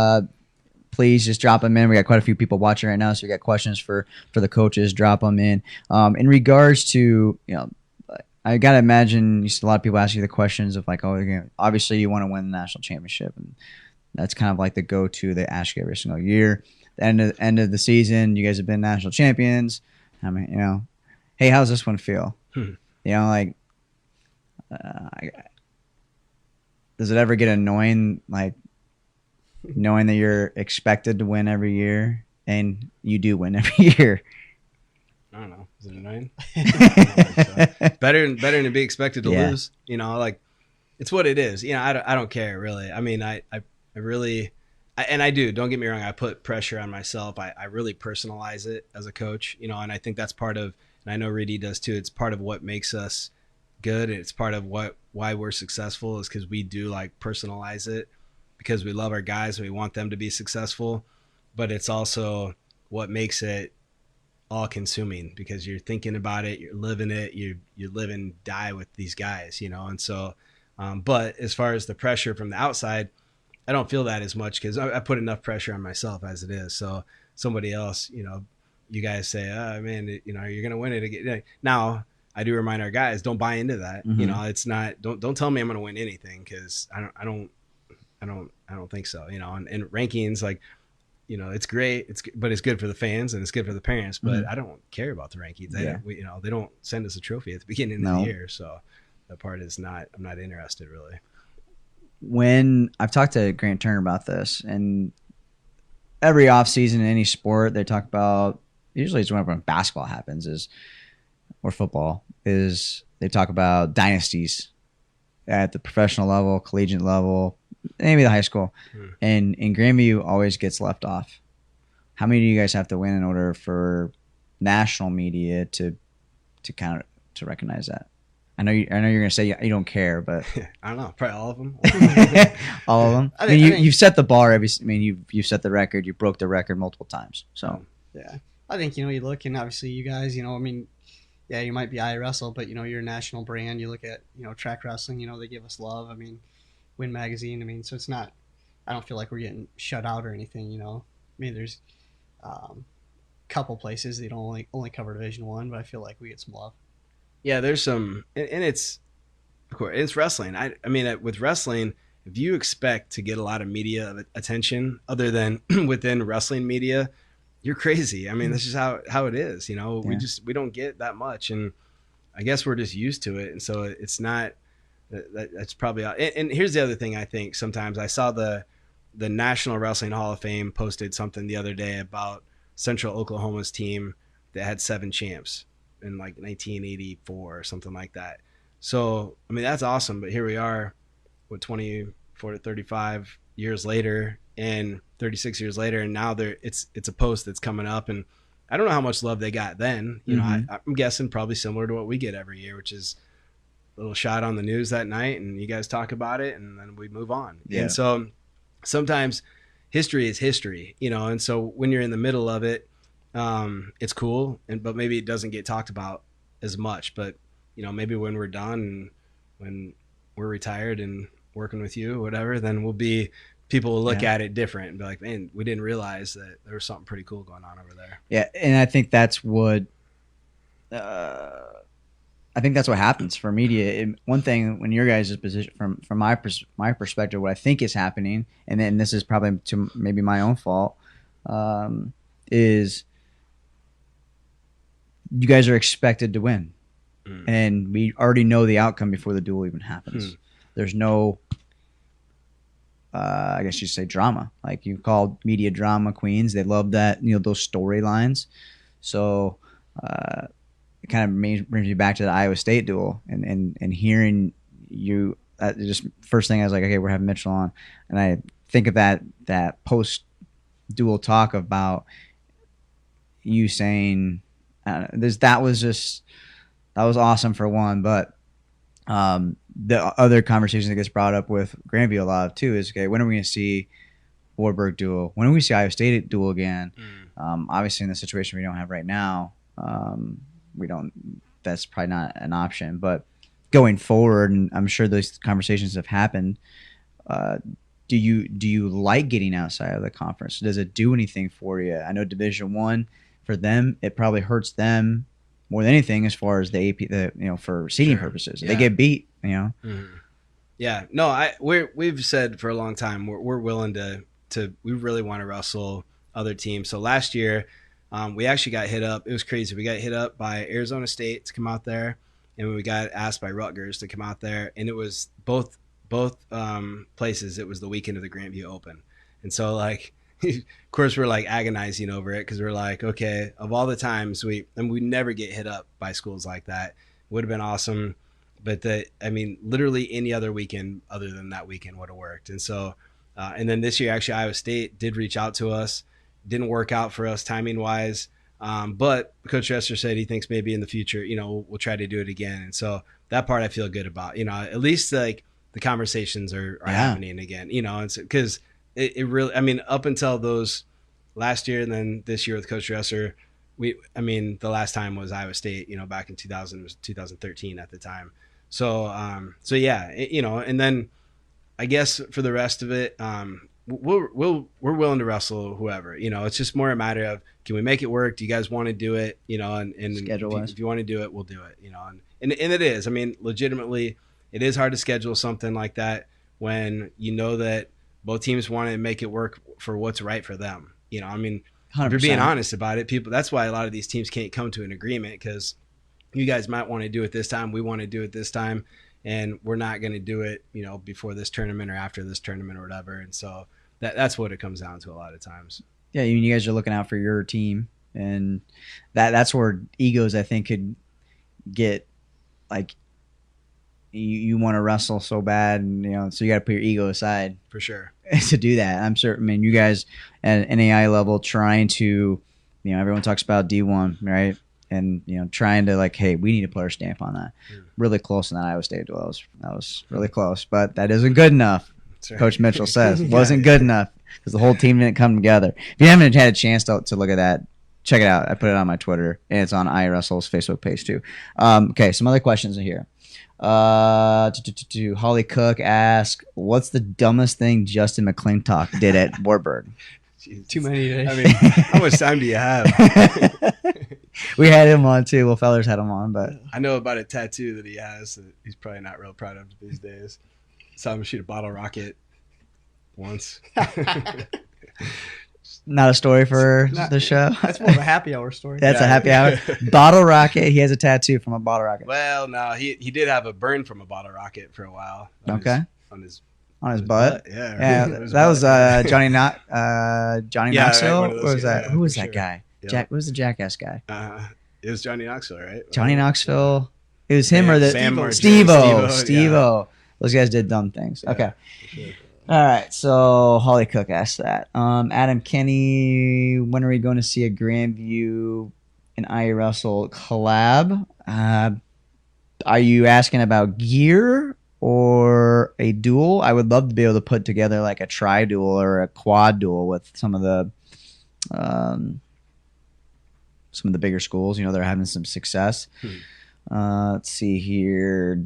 please just drop them in. We got quite a few people watching right now, so we got questions for the coaches. Drop them in. In regards to I gotta imagine you see a lot of people ask you the questions of like, obviously you want to win the national championship, and that's kind of like the go-to they ask you every single year. The end of the season, you guys have been national champions. I mean, hey, how's this one feel? Does it ever get annoying, like knowing that you're expected to win every year and you do win every year? I don't know. Is it annoying? So. Better than to be expected to lose. It's what it is. I don't care really. I mean, I really, and I do. Don't get me wrong. I put pressure on myself. I really personalize it as a coach. And I think that's part of. And I know Reedy does too. It's part of what makes us good. It's part of why we're successful is because we do like personalize it because we love our guys and we want them to be successful. But it's also what makes it all consuming because you're thinking about it, you're living it, you live and die with these guys, And so, but as far as the pressure from the outside, I don't feel that as much because I put enough pressure on myself as it is. So somebody else, you guys say, oh man, you're going to win it again. Now I do remind our guys, don't buy into that. Mm-hmm. It's not, don't tell me I'm going to win anything. Cause I don't think so, and rankings, like, it's great. But it's good for the fans and it's good for the parents, but I don't care about the rankings. They don't send us a trophy at the beginning of the year. So that part is I'm not interested really. When I've talked to Grant Turner about this, and every offseason in any sport, they talk about, usually it's whenever basketball happens or football, they talk about dynasties at the professional level, collegiate level, maybe the high school. And Grand View always gets left off. How many do you guys have to win in order for national media to recognize that? I know you're going to say you don't care, but I don't know, probably all of them. All of them. You've set the bar. You've set the record. You broke the record multiple times. So yeah, I think you look, and obviously you guys, you might be IAwrestle, but you're a national brand. You look at track wrestling. They give us love. Win Magazine. So it's not. I don't feel like we're getting shut out or anything. There's a couple places that only cover Division I, but I feel like we get some love. Yeah, there's some, and it's, of course, it's wrestling. With wrestling, if you expect to get a lot of media attention other than within wrestling media, you're crazy. This is how it is. We don't get that much, and I guess we're just used to it, and so it's not. That's probably. And here's the other thing. I think sometimes I saw the National Wrestling Hall of Fame posted something the other day about Central Oklahoma's team that had 7 champs in like 1984 or something like that. So, that's awesome. But here we are, 24 to 35 years later and 36 years later. And now it's a post that's coming up. And I don't know how much love they got then. I'm guessing probably similar to what we get every year, which is a little shot on the news that night. And you guys talk about it and then we move on. Yeah. And so sometimes history is history, and so when you're in the middle of it, it's cool, but maybe it doesn't get talked about as much. But maybe when we're done and when we're retired and working with you, whatever, then people will look at it different and be like, man, we didn't realize that there was something pretty cool going on over there. Yeah, and I think that's what happens for media. One thing, when your guys' position, from my perspective, what I think is happening, and then this is probably to maybe my own fault, is you guys are expected to win. and we already know the outcome before the duel even happens. There's no, I guess you'd say drama. Like you called media drama queens. They love that, those storylines. So it kind of brings me back to the Iowa State duel and hearing you. Just first thing I was like, okay, we're having Mitchell on, and I think of that post duel talk about you saying that was awesome for one, but the other conversation that gets brought up with Grand View a lot too is, okay, when are we going to see Wartburg duel? When are we going to see Iowa State duel again? Obviously, in the situation we don't have right now, that's probably not an option. But going forward, and I'm sure those conversations have happened, do you like getting outside of the conference? Does it do anything for you? I know Division I, for them, it probably hurts them more than anything as far as the AP, for seeding purposes. They get beat, Yeah, no, we've said for a long time we're willing to we really want to wrestle other teams. So last year, we actually got hit up. It was crazy. We got hit up by Arizona State to come out there, and we got asked by Rutgers to come out there, and it was both places. It was the weekend of the Grand View Open, and so like. Of course, we're like agonizing over it because we're like, okay, of all the times we never get hit up by schools like that. Would have been awesome, but literally any other weekend other than that weekend would have worked. And so, and then this year, actually, Iowa State did reach out to us. Didn't work out for us timing wise, but Coach Resser said he thinks maybe in the future, we'll try to do it again. And so that part I feel good about. At least like the conversations are happening again. And because. It really, up until those last year and then this year with Coach Resser, the last time was Iowa State, back in 2013 at the time. So yeah, and then I guess for the rest of it, we're willing to wrestle whoever, it's just more a matter of, can we make it work? Do you guys want to do it? And if you want to do it, we'll do it, and it is, legitimately, it is hard to schedule something like that when that both teams want to make it work for what's right for them. 100%. If you're being honest about it, that's why a lot of these teams can't come to an agreement, because you guys might want to do it this time. We want to do it this time, and we're not going to do it, before this tournament or after this tournament or whatever. And so that's what it comes down to a lot of times. Yeah. You guys are looking out for your team, and that's where egos, I think, could get like, you want to wrestle so bad, and so you got to put your ego aside for sure to do that. I'm certain. You guys at NAI level trying to, everyone talks about D1, right? And trying to like, hey, we need to put our stamp on that. Really close in that Iowa State duel. That was really close, but that isn't good enough. Right. Coach Mitchell says wasn't good enough because the whole team didn't come together. If you haven't had a chance to look at that, check it out. I put it on my Twitter, and it's on IAwrestle's Facebook page too. Okay, some other questions in here. Holly Cook asked, what's the dumbest thing Justin McClintock did at Wartburg? Too many days. How much time do you have? We had him on too. Well, Fellers had him on, but I know about a tattoo that he has that he's probably not real proud of these days. Saw him shoot a bottle rocket once. Not a story for the show. That's more of a happy hour story. That's a happy hour. Bottle rocket. He has a tattoo from a bottle rocket. Well, no, he did have a burn from a bottle rocket for a while. On his butt. Yeah. That was Johnny Knoxville. Right, what was that? Yeah, who was that sure. guy? Yeah. Who was the jackass guy? It was Johnny Knoxville, right? Johnny Knoxville. It was him or the Steve-O. Steve-O. Those guys did dumb things. Yeah, okay. sure. All right. So Holly Cook asked that. Adam Kenny, when are we going to see a Grand View and IAwrestle collab? Are you asking about gear or a duel? I would love to be able to put together like a tri-duel or a quad duel with some of the bigger schools. They're having some success. Let's see here.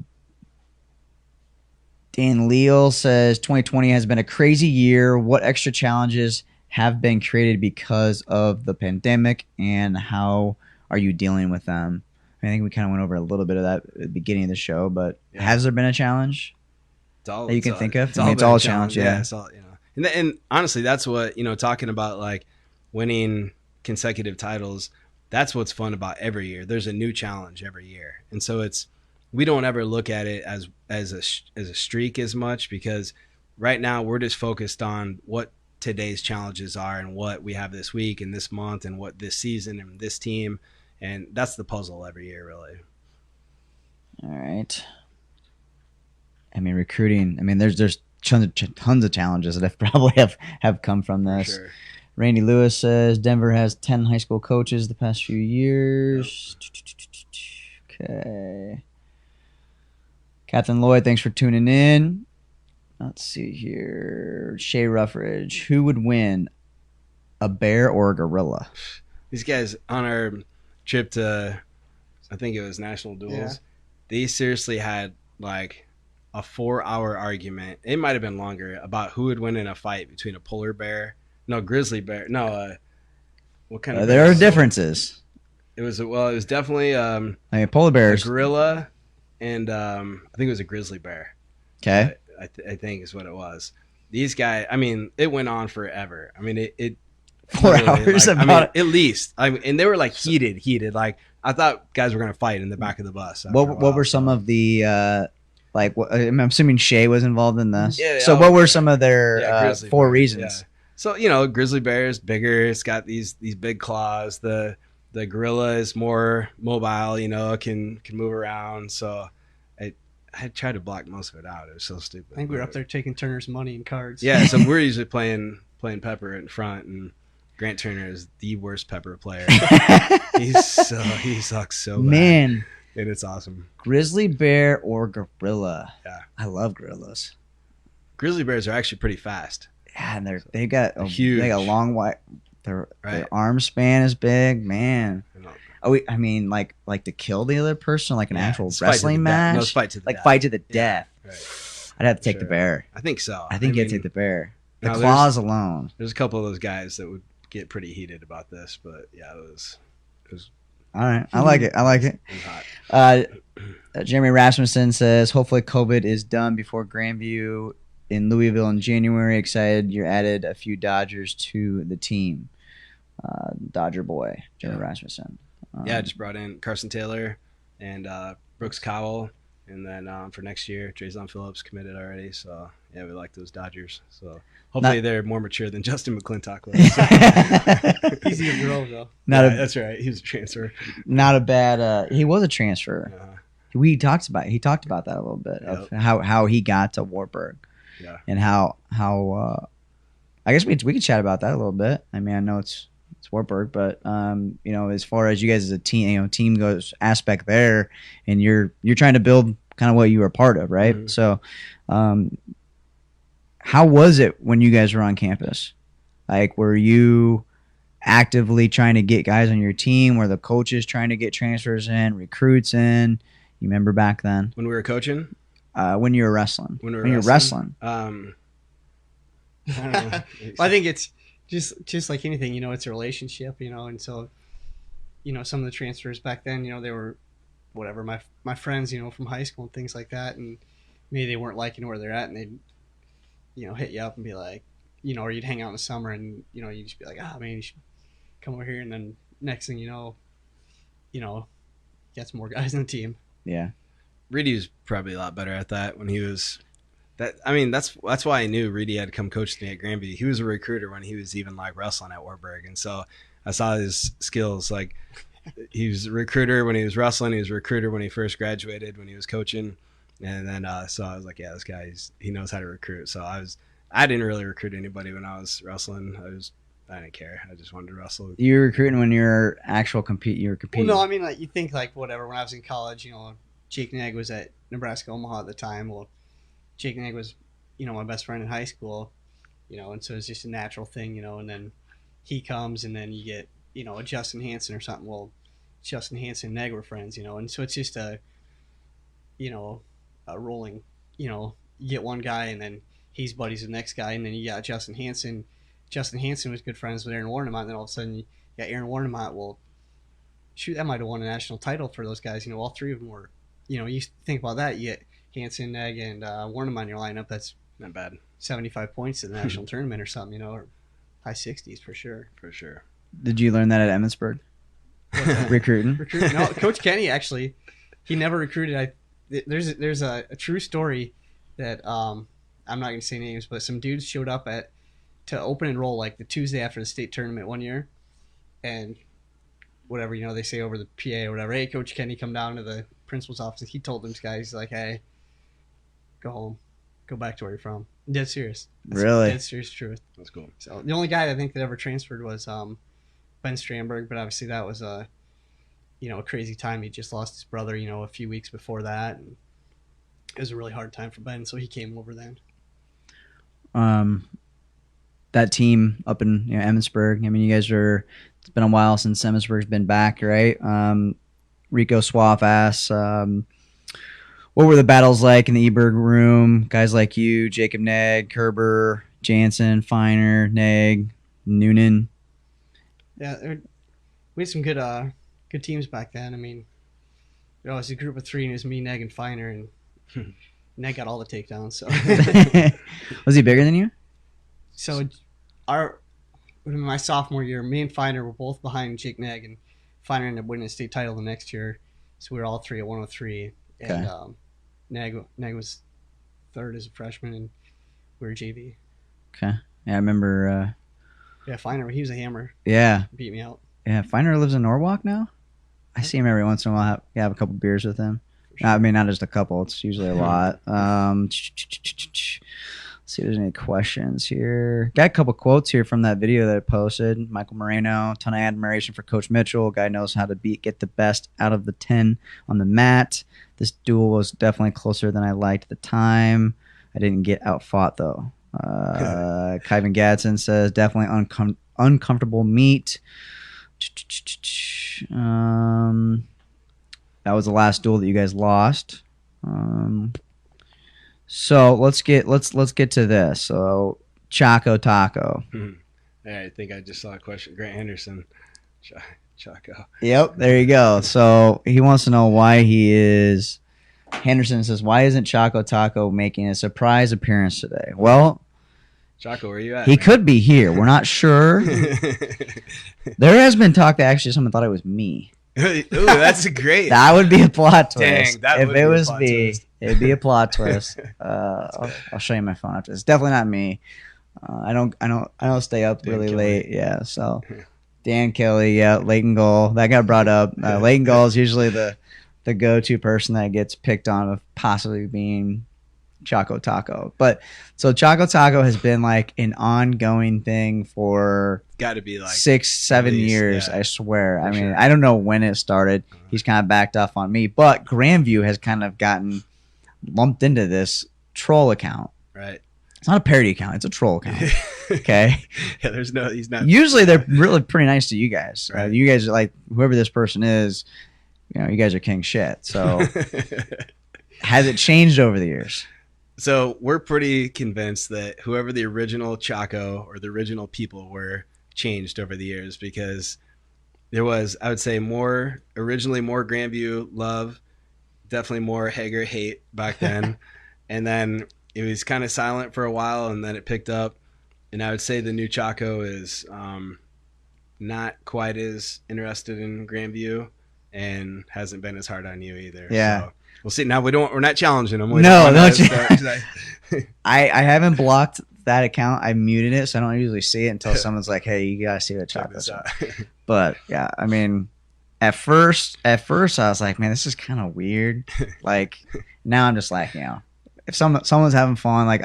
Dan Leal says 2020 has been a crazy year. What extra challenges have been created because of the pandemic, and how are you dealing with them? I think we kind of went over a little bit of that at the beginning of the show, but has there been a challenge that you can think of? It's all a challenge. Yeah. It's all, and honestly, that's what, talking about like winning consecutive titles, that's what's fun about every year. There's a new challenge every year. And so we don't ever look at it as a streak as much, because right now we're just focused on what today's challenges are and what we have this week and this month and what this season and this team. And that's the puzzle every year, really. All right. I mean, recruiting. I mean, there's tons of challenges that probably have come from this. For sure. Randy Lewis says Denver has 10 high school coaches the past few years. Yep. Okay. Captain Lloyd, thanks for tuning in. Let's see here. Shay Roughridge. Who would win, a bear or a gorilla? These guys on our trip to, I think it was National Duels, they seriously had like a 4-hour argument. It might have been longer, about who would win in a fight between a polar bear. No, grizzly bear. No, what kind of there bear? are differences. It was definitely I mean, polar bears. a gorilla, and I think it was a grizzly bear. Okay. I think is what it was. These guys, I mean, it went on forever. I mean, it 4 hours about at least. And they were like heated. Like I thought guys were gonna fight in the back of the bus. What were some of the I'm assuming Shay was involved in this. Yeah. So what were some of their grizzly 4 bear, reasons? Yeah. So grizzly bear is bigger. It's got these big claws. The gorilla is more mobile. Can move around. So I tried to block most of it out. It was so stupid. I think we were up there taking Turner's money and cards. Yeah, so we're usually playing Pepper in front, and Grant Turner is the worst Pepper player. He sucks so bad. Man, and it's awesome. Grizzly bear or gorilla? Yeah, I love gorillas. Grizzly bears are actually pretty fast. Yeah, and they got a huge. They got a long white. Their arm span is big, man. I mean, like to kill the other person, like an actual wrestling match. No, it's fight to the death. Fight to the death. Right. I'd have to take the bear. I think so. I think I'd take the bear. The now claws alone. There's a couple of those guys that would get pretty heated about this, but yeah, it was. All right, I like it. It was hot. Jeremy Rasmussen says, hopefully COVID is done before Grand View in Louisville in January. Excited you added a few Dodgers to the team. Dodger boy, Jeremy Rasmussen. I just brought in Carson Taylor and Brooks Cowell, and then for next year, Drayson Phillips committed already. So yeah, we like those Dodgers. So hopefully they're more mature than Justin McClintock was. Easy to grow though. That's right. He was a transfer. Not a bad. He was a transfer. He talked about that a little bit of how he got to Wartburg. Yeah. And how I guess we could chat about that a little bit. I mean, I know it's Wartburg, but as far as you guys as a team, team goes aspect there, and you're trying to build kind of what you were part of, right? Mm-hmm. So, how was it when you guys were on campus? Like, were you actively trying to get guys on your team? Were the coaches trying to get transfers in, recruits in? You remember back then when we were coaching? When you were wrestling? When you were wrestling? I don't know. Well, I think it's just like anything, it's a relationship, and so, some of the transfers back then, they were whatever, my friends, from high school and things like that, and maybe they weren't liking where they're at, and they'd, hit you up and be like, or you'd hang out in the summer and, you'd just be like, man, you should come over here, and then next thing you know, get some more guys on the team. Yeah. Reedy was probably a lot better at that when he was that's why I knew Reedy had to come coach me at Grand View. He was a recruiter when he was even like wrestling at Wartburg, and so I saw his skills. Like he was a recruiter when he was wrestling. He was a recruiter when he first graduated, when he was coaching, and then so I was like, yeah, this guy he knows how to recruit. So I didn't really recruit anybody when I was wrestling. I didn't care. I just wanted to wrestle. You were recruiting when you were competing. Well, no, I mean, like you think like whatever. When I was in college, Jake Nag was at Nebraska Omaha at the time. Well, Jake Nag was, my best friend in high school, and so it's just a natural thing, and then he comes and then you get, a Justin Hansen or something. Well, Justin Hansen and Nag were friends, and so it's just a rolling, you get one guy and then he's buddies with the next guy, and then you got Justin Hansen. Justin Hansen was good friends with Aaron Warnemont, and then all of a sudden you got Aaron Warnemont. Well, shoot, that might have won a national title for those guys. All three of them were, you think about that, you get Hansen, Neg, and Warnemont in your lineup. That's not bad. 75 points in the national tournament or something, or high 60s for sure. For sure. Did you learn that at Emmitsburg? Recruiting. No, Coach Kenny actually, he never recruited. There's a true story that I'm not gonna say names, but some dudes showed up to open enroll like the Tuesday after the state tournament one year, and whatever, they say over the PA or whatever, hey, Coach Kenny, come down to the principal's office. He told them guys, he's like, hey, go home, go back to where you're from. Dead serious. That's really? Dead serious truth. That's cool. So the only guy I think that ever transferred was Ben Strandberg, but obviously that was a crazy time. He just lost his brother, a few weeks before that, and it was a really hard time for Ben, so he came over then. That team up in Emmitsburg. I mean, you guys are. It's been a while since Emmitsburg's been back, right? Rico Swaff what were the battles like in the Eberg room? Guys like you, Jacob Neg, Kerber, Jansen, Feiner, Neg, Noonan. Yeah, we had some good teams back then. I mean, it was a group of three, and it was me, Neg, and Feiner, and Neg got all the takedowns. So was he bigger than you? So my sophomore year, me and Feiner were both behind Jake Neg, and Feiner ended up winning the state title the next year. So we were all three at 103. Okay. And Neg was third as a freshman, and we were JV. Okay. Yeah, I remember. Yeah, Feiner, he was a hammer. Yeah. Beat me out. Yeah, Feiner lives in Norwalk now. I see him every once in a while. Have a couple beers with him. Sure. I mean, not just a couple. It's usually a lot. Let's see if there's any questions here. Got a couple quotes here from that video that I posted. Michael Moreno, ton of admiration for Coach Mitchell. Guy knows how to get the best out of the 10 on the mat. This duel was definitely closer than I liked at the time. I didn't get outfought though. Kyvan Gadsden says definitely uncomfortable meet. That was the last duel that you guys lost. So let's get to this. So Chaco Taco. Yeah, I think I just saw a question. Grant Henderson, Chaco. Yep, there you go. So he wants to know why Henderson says, why isn't Chaco Taco making a surprise appearance today? Well, Chaco, where are you at? He could be here. We're not sure. There has been talk that actually someone thought it was me. Ooh, that's great. That would be a plot twist. Dang, that if would it be was a plot me, twist. it'd be a plot twist. I'll show you my phone after this. It's definitely not me. I don't stay up Dan really Kelly. late. Yeah, so Dan Kelly, yeah, Leighton Gull, that got brought up. Leighton Gull is usually the go-to person that gets picked on of possibly being Chaco Taco. But so Chaco Taco has been like an ongoing thing for Got to be like 6-7 least, years, yeah. I swear. I mean, sure. I don't know when it started. He's kind of backed off on me, but Grand View has kind of gotten lumped into this troll account. Right. It's not a parody account, it's a troll account. Okay. Yeah, he's not. Usually they're really pretty nice to you guys. Right. You guys are like, whoever this person is, you guys are king shit. So has it changed over the years? So we're pretty convinced that whoever the original Chaco or the original people were changed over the years, because there was, I would say, originally more Grandview love, definitely more Hager hate back then. And then it was kind of silent for a while, and then it picked up. And I would say the new Chaco is not quite as interested in Grandview and hasn't been as hard on you either. Yeah. So we'll see. Now we're not challenging them. I haven't blocked that account. I muted it, so I don't usually see it until someone's like, "Hey, you gotta see what Chaco's on." But yeah, I mean, at first I was like, "Man, this is kind of weird." Like now I'm just like, if someone's having fun, like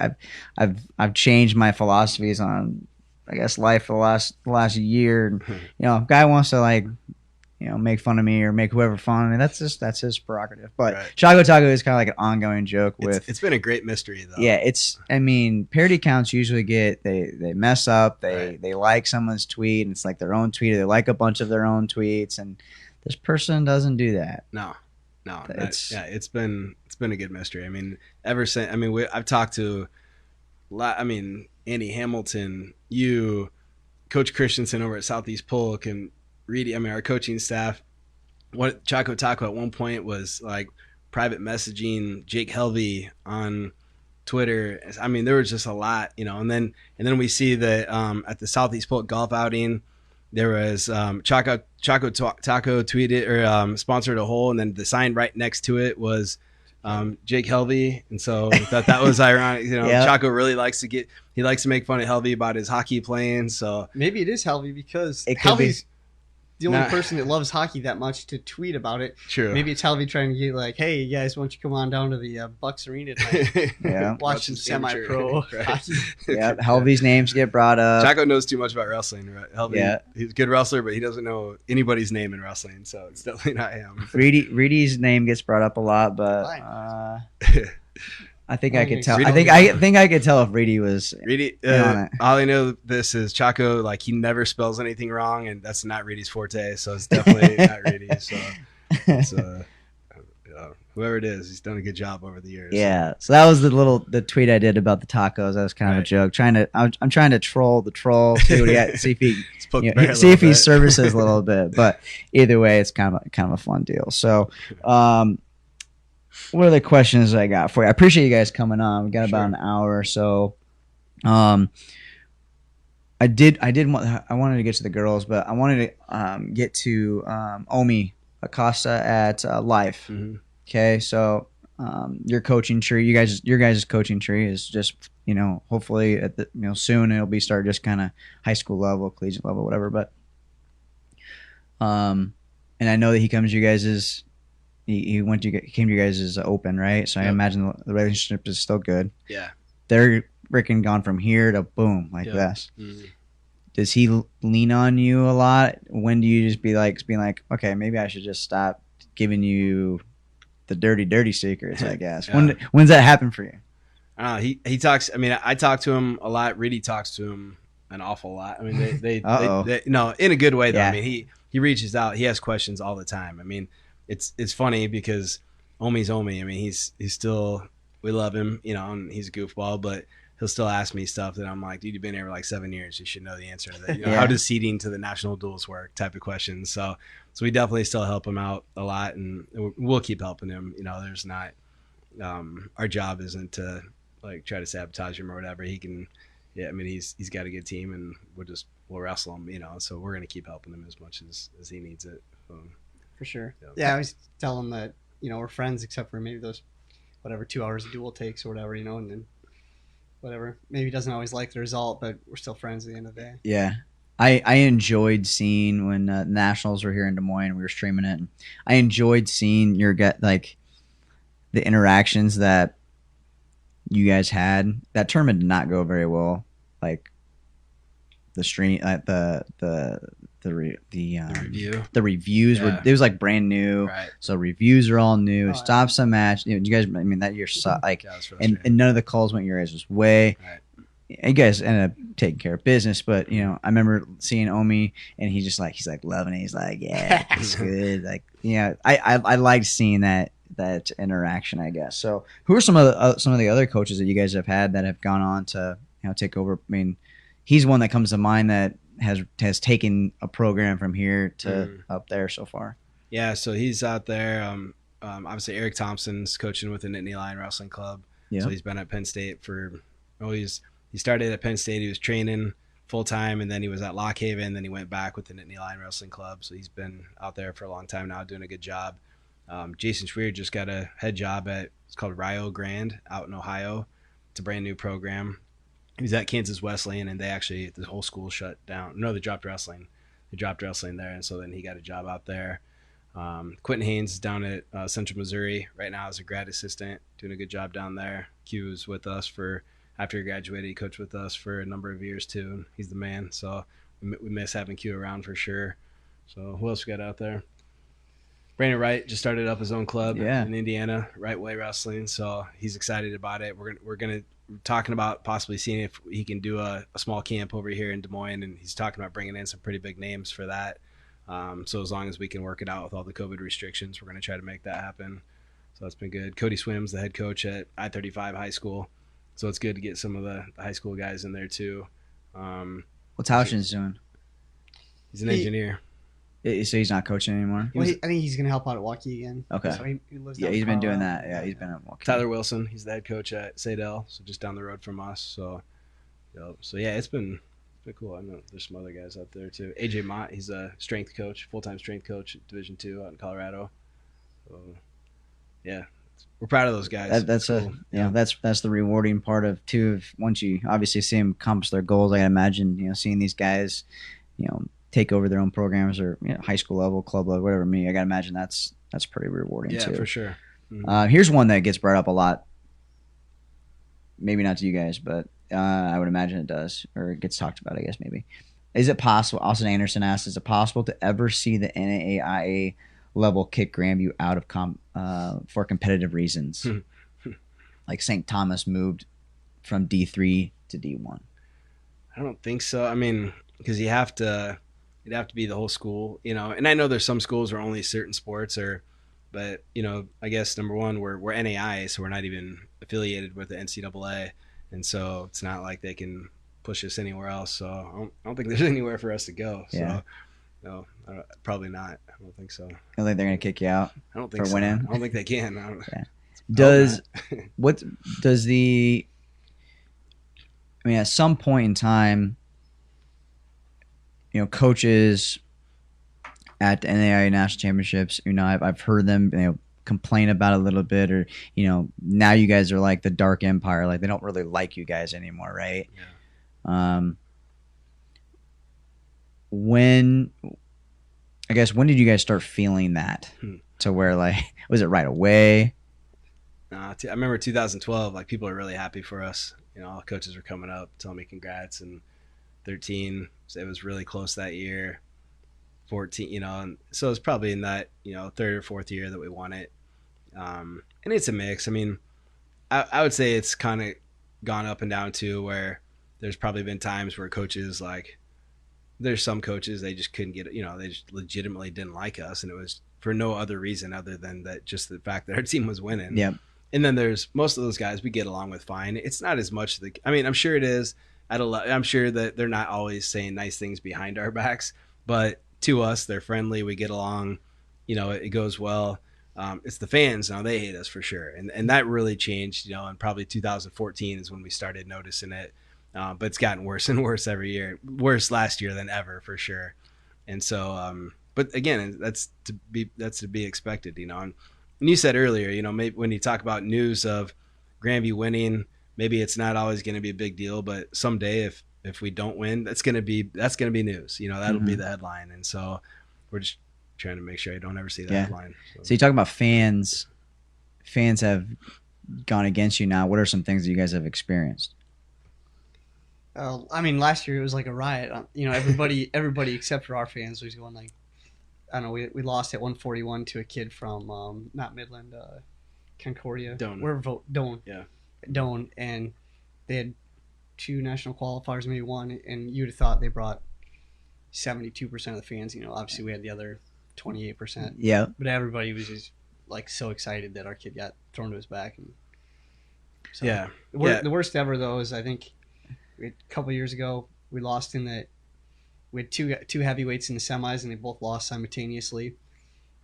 I've changed my philosophies on, I guess, life for the last year. And, if a guy wants to like, make fun of me or make whoever fun of me, that's his prerogative. But Right. Chaco Taco is kind of like an ongoing joke It's been a great mystery though. Yeah, parody accounts usually they mess up, they like someone's tweet and it's like their own tweet, or they like a bunch of their own tweets, and this person doesn't do that. No, it's been a good mystery. I mean, ever since, I've talked to Andy Hamilton, you, Coach Christensen over at Southeast Polk, and Reedy, our coaching staff. What Chaco Taco at one point was like private messaging Jake Helvey on Twitter. There was just a lot, and then we see that at the Southeast Polk golf outing, there was Taco tweeted or sponsored a hole, and then the sign right next to it was Jake Helvey, and so we thought that was ironic. Yeah. Chaco really likes to make fun of Helvey about his hockey playing. So maybe it is Helvey because It could be. Helvey's the only person that loves hockey that much to tweet about it. True. Maybe it's Helvey trying to get like, hey, you guys, why don't you come on down to the Bucks Arena tonight? Yeah. Watch some semi-pro Right. hockey. Yeah, Helvey's names get brought up. Chaco knows too much about wrestling. Right? Helvey, Yeah. he's a good wrestler, but he doesn't know anybody's name in wrestling, so it's definitely not him. Reedy's name gets brought up a lot, but I think I could tell. Reedy- I think I could tell if Reedy was. Reedy, in on it. all I know this is Chaco, like he never spells anything wrong, and that's not Reedy's forte, so it's definitely not Reedy. So it's, whoever it is, he's done a good job over the years. Yeah, so that was the tweet I did about the tacos. That was kind of a Right. joke. I'm trying to troll the troll, see what see if he Let's poke the bear a see if little he bit. services a little bit. But either way, it's kind of a fun deal. So, what are the questions I got for you? I appreciate you guys coming on. We got about an hour or so. I wanted to get to the girls, but I wanted to get to Omi Acosta at Life. Mhm. Okay, so your coaching tree, your guys' coaching tree is just hopefully at the soon it'll be start just kind of high school level, collegiate level, whatever. But and I know that he comes to you guys' he came to you guys' open, right? So I Yep. imagine the relationship is still good. Yeah. They're freaking gone from here to boom like Yep. this. Mhm. Does he lean on you a lot? When do you just being like, okay, maybe I should just stop giving you the dirty secrets, I guess. Yeah. When's that happen for you? He talks. I mean, I talk to him a lot. Reedy talks to him an awful lot. I mean, they no, in a good way though. Yeah. I mean, he reaches out. He has questions all the time. I mean, it's funny because Omi's Omi. I mean, he's still, we love him, and he's a goofball, but he'll still ask me stuff that I'm like, dude, you've been here for like 7 years. You should know the answer to that. Yeah. How does seeding to the national duels work? Type of questions. So we definitely still help him out a lot, and we'll keep helping him. There's not, our job isn't to like try to sabotage him or whatever. He can, I mean, he's got a good team, and we'll wrestle him, so we're going to keep helping him as much as he needs it. For sure. Yeah. Yeah, I always tell him that, we're friends except for maybe those, 2 hours a duel takes or whatever, and then whatever. Maybe he doesn't always like the result, but we're still friends at the end of the day. Yeah. I enjoyed seeing when Nationals were here in Des Moines, we were streaming it. And I enjoyed seeing the interactions that you guys had. That tournament did not go very well. Like the stream, Review. the reviews were, Yeah. it was like brand new. Right. So reviews are all new. Oh, Stop some match. You guys, I mean, that year sucked. Like, Yeah, it was and frustrating. none of the calls went your guys' way. Right. You guys ended up taking care of business, but I remember seeing Omi, and he's like loving it. He's like, yeah, it's good. Like, I liked seeing that interaction, I guess. So, who are some of the other coaches that you guys have had that have gone on to take over? I mean, he's one that comes to mind that has taken a program from here to up there so far. Yeah, so he's out there. Obviously, Eric Thompson's coaching with the Nittany Lion Wrestling Club. Yeah. So he's been at Penn State he started at Penn State. He was training full time, and then he was at Lock Haven. Then he went back with the Nittany Lion Wrestling Club. So he's been out there for a long time now, doing a good job. Jason Schweer just got a head job it's called Rio Grande out in Ohio. It's a brand new program. He was at Kansas Wesleyan, and the whole school shut down. No, they dropped wrestling. They dropped wrestling there, and so then he got a job out there. Quentin Haynes is down at Central Missouri right now as a grad assistant, doing a good job down there. Q was with us after he graduated. He coached with us for a number of years too, and he's the man. So we miss having Q around for sure. So who else we got out there? Brandon Wright just started up his own club in Indiana, Right Way Wrestling. So he's excited about it. We're talking about possibly seeing if he can do a small camp over here in Des Moines, and he's talking about bringing in some pretty big names for that. So as long as we can work it out with all the COVID restrictions, we're going to try to make that happen. So that's been good. Cody Swim's the head coach at I-35 High School. So it's good to get some of the high school guys in there too. What's Houchin's doing? He's an engineer. So he's not coaching anymore? I think he's going to help out at Waukee again. Okay. So he lives Yeah, down he's in been doing Colorado. that. Yeah, he's been at Milwaukee. Tyler Wilson, he's the head coach at Sadell, so just down the road from us. So yeah, it's been Pretty cool. I know there's some other guys out there too. AJ Mott, he's a strength coach, full-time strength coach at Division II out in Colorado. So, yeah, we're proud of those guys. That's cool. That's the rewarding part of too. Once you obviously see them accomplish their goals, I imagine seeing these guys, take over their own programs or high school level, club level, whatever. I gotta imagine that's pretty rewarding too. Yeah, for sure. Mm-hmm. Here's one that gets brought up a lot. Maybe not to you guys, but I would imagine it does, or it gets talked about, I guess, maybe. Is it possible, Austin Anderson asks, is it possible to ever see the NAIA level kick Grand View out of for competitive reasons? Like St. Thomas moved from D3 to D1. I don't think so. I mean, because it'd have to be the whole school, and I know there's some schools where only certain sports are, but, I guess number one, we're NAIA, so we're not even affiliated with the NCAA. And so it's not like they can push us anywhere else. So I don't think there's anywhere for us to go. Yeah. So no, probably not. I don't think so. I don't think they're going to kick you out. I don't think for so. winning. I don't think they can. At some point in time, coaches at the NAIA National Championships, I've heard them, complain about it a little bit, or now you guys are like the dark empire, like they don't really like you guys anymore, right? Yeah. When did you guys start feeling that to where, like, was it right away? I remember 2012, like, people are really happy for us. All coaches were coming up telling me congrats, and 13, so it was really close that year. 14, and so it's probably in that third or fourth year that we won it. And it's a mix. I mean, I would say it's kind of gone up and down too, where there's probably been times where coaches, like, there's some coaches, they just couldn't get it, they just legitimately didn't like us, and it was for no other reason other than that, just the fact that our team was winning. Yep. And then there's most of those guys we get along with fine. It's not as much I'm sure it is I'm sure that they're not always saying nice things behind our backs, but to us, they're friendly. We get along, it goes well. It's the fans now, they hate us for sure. And that really changed, and probably 2014 is when we started noticing it. But it's gotten worse and worse every year, worse last year than ever for sure. And so, but again, that's to be expected, And you said earlier, maybe when you talk about news of Grand View winning, maybe it's not always going to be a big deal, but someday if we don't win, that's going to be news. That'll be the headline. And so we're just trying to make sure I don't ever see that headline. So you talk about fans have gone against you now. What are some things that you guys have experienced? Last year it was like a riot. Everybody except for our fans was going like, I don't know, we lost at 141 to a kid from not Midland, Concordia. Doan. Doan. Yeah. Doan, and they had 2 national qualifiers, maybe 1, and you'd have thought they brought 72% of the fans. Obviously we had the other 28%. Yeah. But everybody was just like so excited that our kid got thrown to his back. And so, yeah. The worst ever though is, I think a couple years ago we lost in that. We had two heavyweights in the semis, and they both lost simultaneously.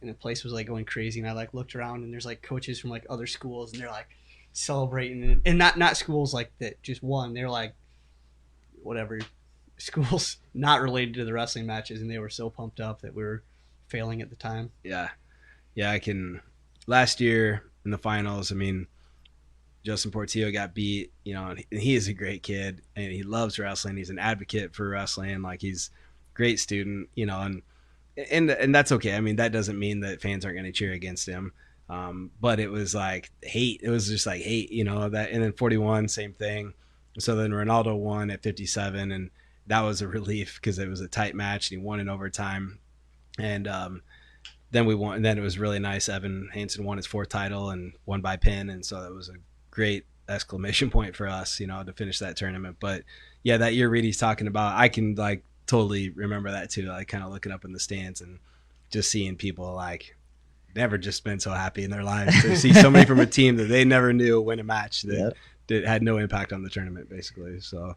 And the place was like going crazy. And I looked around, and there's like coaches from like other schools, and they're like celebrating, and not schools like that just won. They're like whatever schools not related to the wrestling matches, and they were so pumped up that we were failing at the time. Yeah. I can. Last year in the finals, Justin Portillo got beat, and he is a great kid, and he loves wrestling. He's an advocate for wrestling. Like, he's a great student, and that's okay. That doesn't mean that fans aren't going to cheer against him. But it was like hate. It was just like hate, that. And then 41, same thing. So then Ronaldo won at 57, and that was a relief because it was a tight match, and he won in overtime. And then we won. And then it was really nice. Evan Hansen won his 4th title and won by pin, and so that was a great exclamation point for us, to finish that tournament. But yeah, that year Reedy's talking about, I can like totally remember that too. Like, kind of looking up in the stands and just seeing people like never just been so happy in their lives to see somebody from a team that they never knew win a match that had no impact on the tournament, basically. So,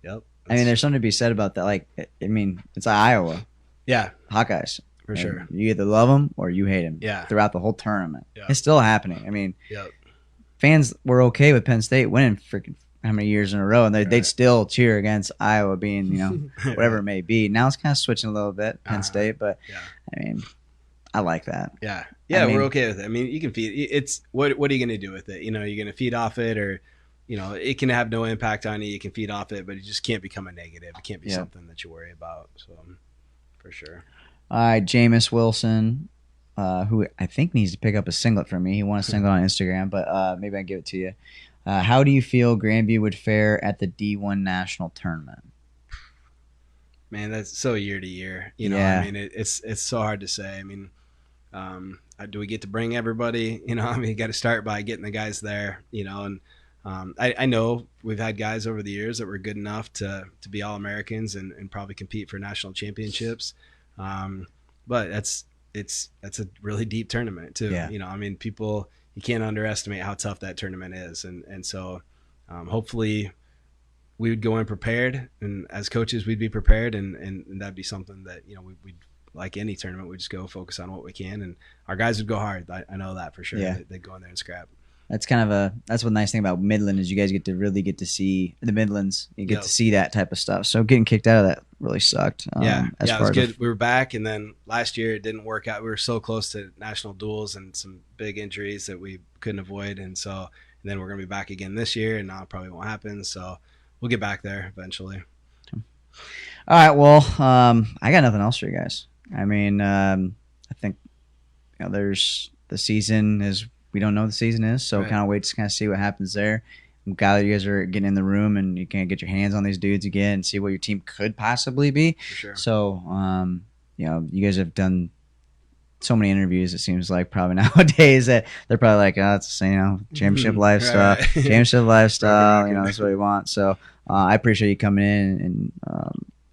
yep. There's something to be said about that. Like, it's like Iowa. Yeah. Hawkeyes. For sure. You either love them or you hate them. Yeah. Throughout the whole tournament. Yeah. It's still happening. Yep. Fans were okay with Penn State winning freaking how many years in a row, and they'd still cheer against Iowa being, whatever it may be. Now it's kind of switching a little bit, Penn State, but I mean, I like that. Yeah, I mean, we're okay with it. I mean, you can feed. It's what are you going to do with it? You're going to feed off it, or it can have no impact on you. You can feed off it, but it just can't become a negative. It can't be something that you worry about. So, for sure. All right, Jameis Wilson, who I think needs to pick up a singlet from me. He won a singlet on Instagram, but maybe I can give it to you. How do you feel Grandview would fare at the D1 National Tournament? Man, that's so year to year. Yeah. I mean, it's so hard to say. I mean, do we get to bring everybody? You got to start by getting the guys there. And I know we've had guys over the years that were good enough to be All-Americans and probably compete for national championships. But that's a really deep tournament too. Yeah. I mean, you can't underestimate how tough that tournament is. And so hopefully we would go in prepared, and as coaches we'd be prepared, and that'd be something that, we'd like any tournament, we just go focus on what we can, and our guys would go hard. I know that for sure. Yeah. They'd go in there and scrap. That's that's what the nice thing about Midland is you guys get to see the Midlands. You get to see that type of stuff. So getting kicked out of that really sucked. It was good. We were back, and then last year it didn't work out. We were so close to national duels and some big injuries that we couldn't avoid, and then we're going to be back again this year, and now it probably won't happen. So we'll get back there eventually. All right. Well, I got nothing else for you guys. I mean, I think there's the season is. We don't know what the season is, so kind of wait to kind of see what happens there. I'm glad you guys are getting in the room and you can get your hands on these dudes again and see what your team could possibly be. For sure. So, you guys have done so many interviews. It seems like probably nowadays that they're probably like, oh, it's championship lifestyle, championship lifestyle. That's what we want. So I appreciate you coming in and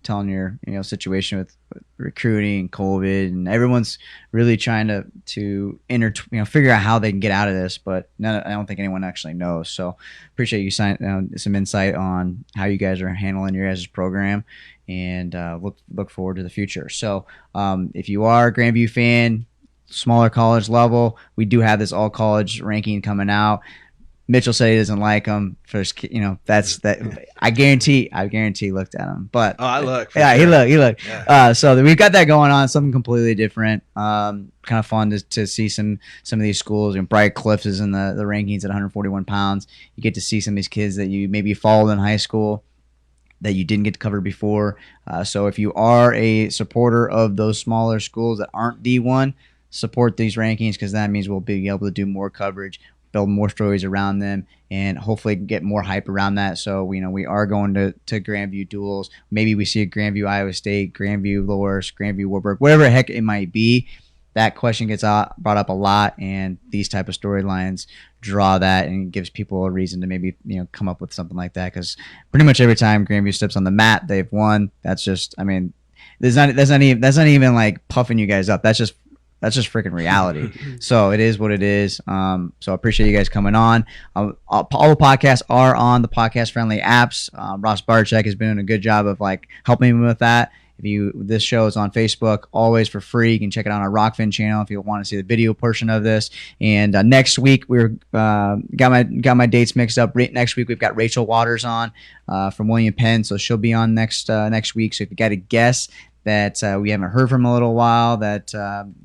telling your situation with recruiting and COVID, and everyone's really trying to figure out how they can get out of this, but I don't think anyone actually knows. So appreciate you some insight on how you guys are handling your guys' program, and look forward to the future. So if you are a Grand View fan, smaller college level, we do have this all college ranking coming out. Mitchell said he doesn't like him. That's that. I guarantee he looked at him. But I look. Yeah, sure. he looked. Yeah. So we've got that going on. Something completely different. Kind of fun to see some of these schools. And Bright Cliffs is in the rankings at 141 pounds. You get to see some of these kids that you maybe followed in high school that you didn't get to cover before. So if you are a supporter of those smaller schools that aren't D1, support these rankings, because that means we'll be able to do more coverage, build more stories around them, and hopefully get more hype around that. So we are going to Grandview duels. Maybe we see a Grandview Iowa State, Grandview Loras, Grandview Warburg, whatever the heck it might be. That question gets brought up a lot, and these type of storylines draw that and gives people a reason to maybe come up with something like that. Because pretty much every time Grandview steps on the mat, they've won. That's just, that's not even like puffing you guys up. That's just freaking reality. So it is what it is. So I appreciate you guys coming on. All the podcasts are on the podcast-friendly apps. Ross Barczyk has been doing a good job of helping me with that. This show is on Facebook, always for free. You can check it out on our Rockfin channel if you want to see the video portion of this. And next week got my dates mixed up. Next week we've got Rachel Waters on from William Penn, so she'll be on next week. So if you got a guess that we haven't heard from in a little while, that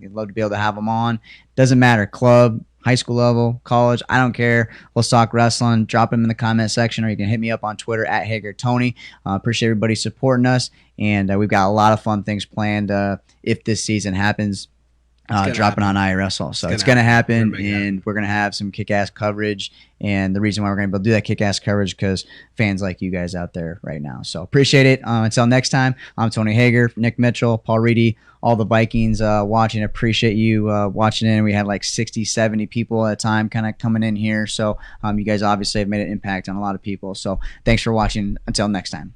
you'd love to be able to have them on. Doesn't matter, club, high school level, college, I don't care. Let's talk wrestling. Drop them in the comment section, or you can hit me up on Twitter at Hager Tony. Appreciate everybody supporting us, and we've got a lot of fun things planned if this season happens. Dropping on IAwrestle. So it's going to happen, and we're going to have some kick-ass coverage. And the reason why we're going to be able to do that kick-ass coverage because fans like you guys out there right now. So appreciate it. Until next time, I'm Tony Hager, Nick Mitchell, Paul Reedy, all the Vikings watching. Appreciate you watching in. We had 60, 70 people at a time kind of coming in here. So you guys obviously have made an impact on a lot of people. So thanks for watching. Until next time.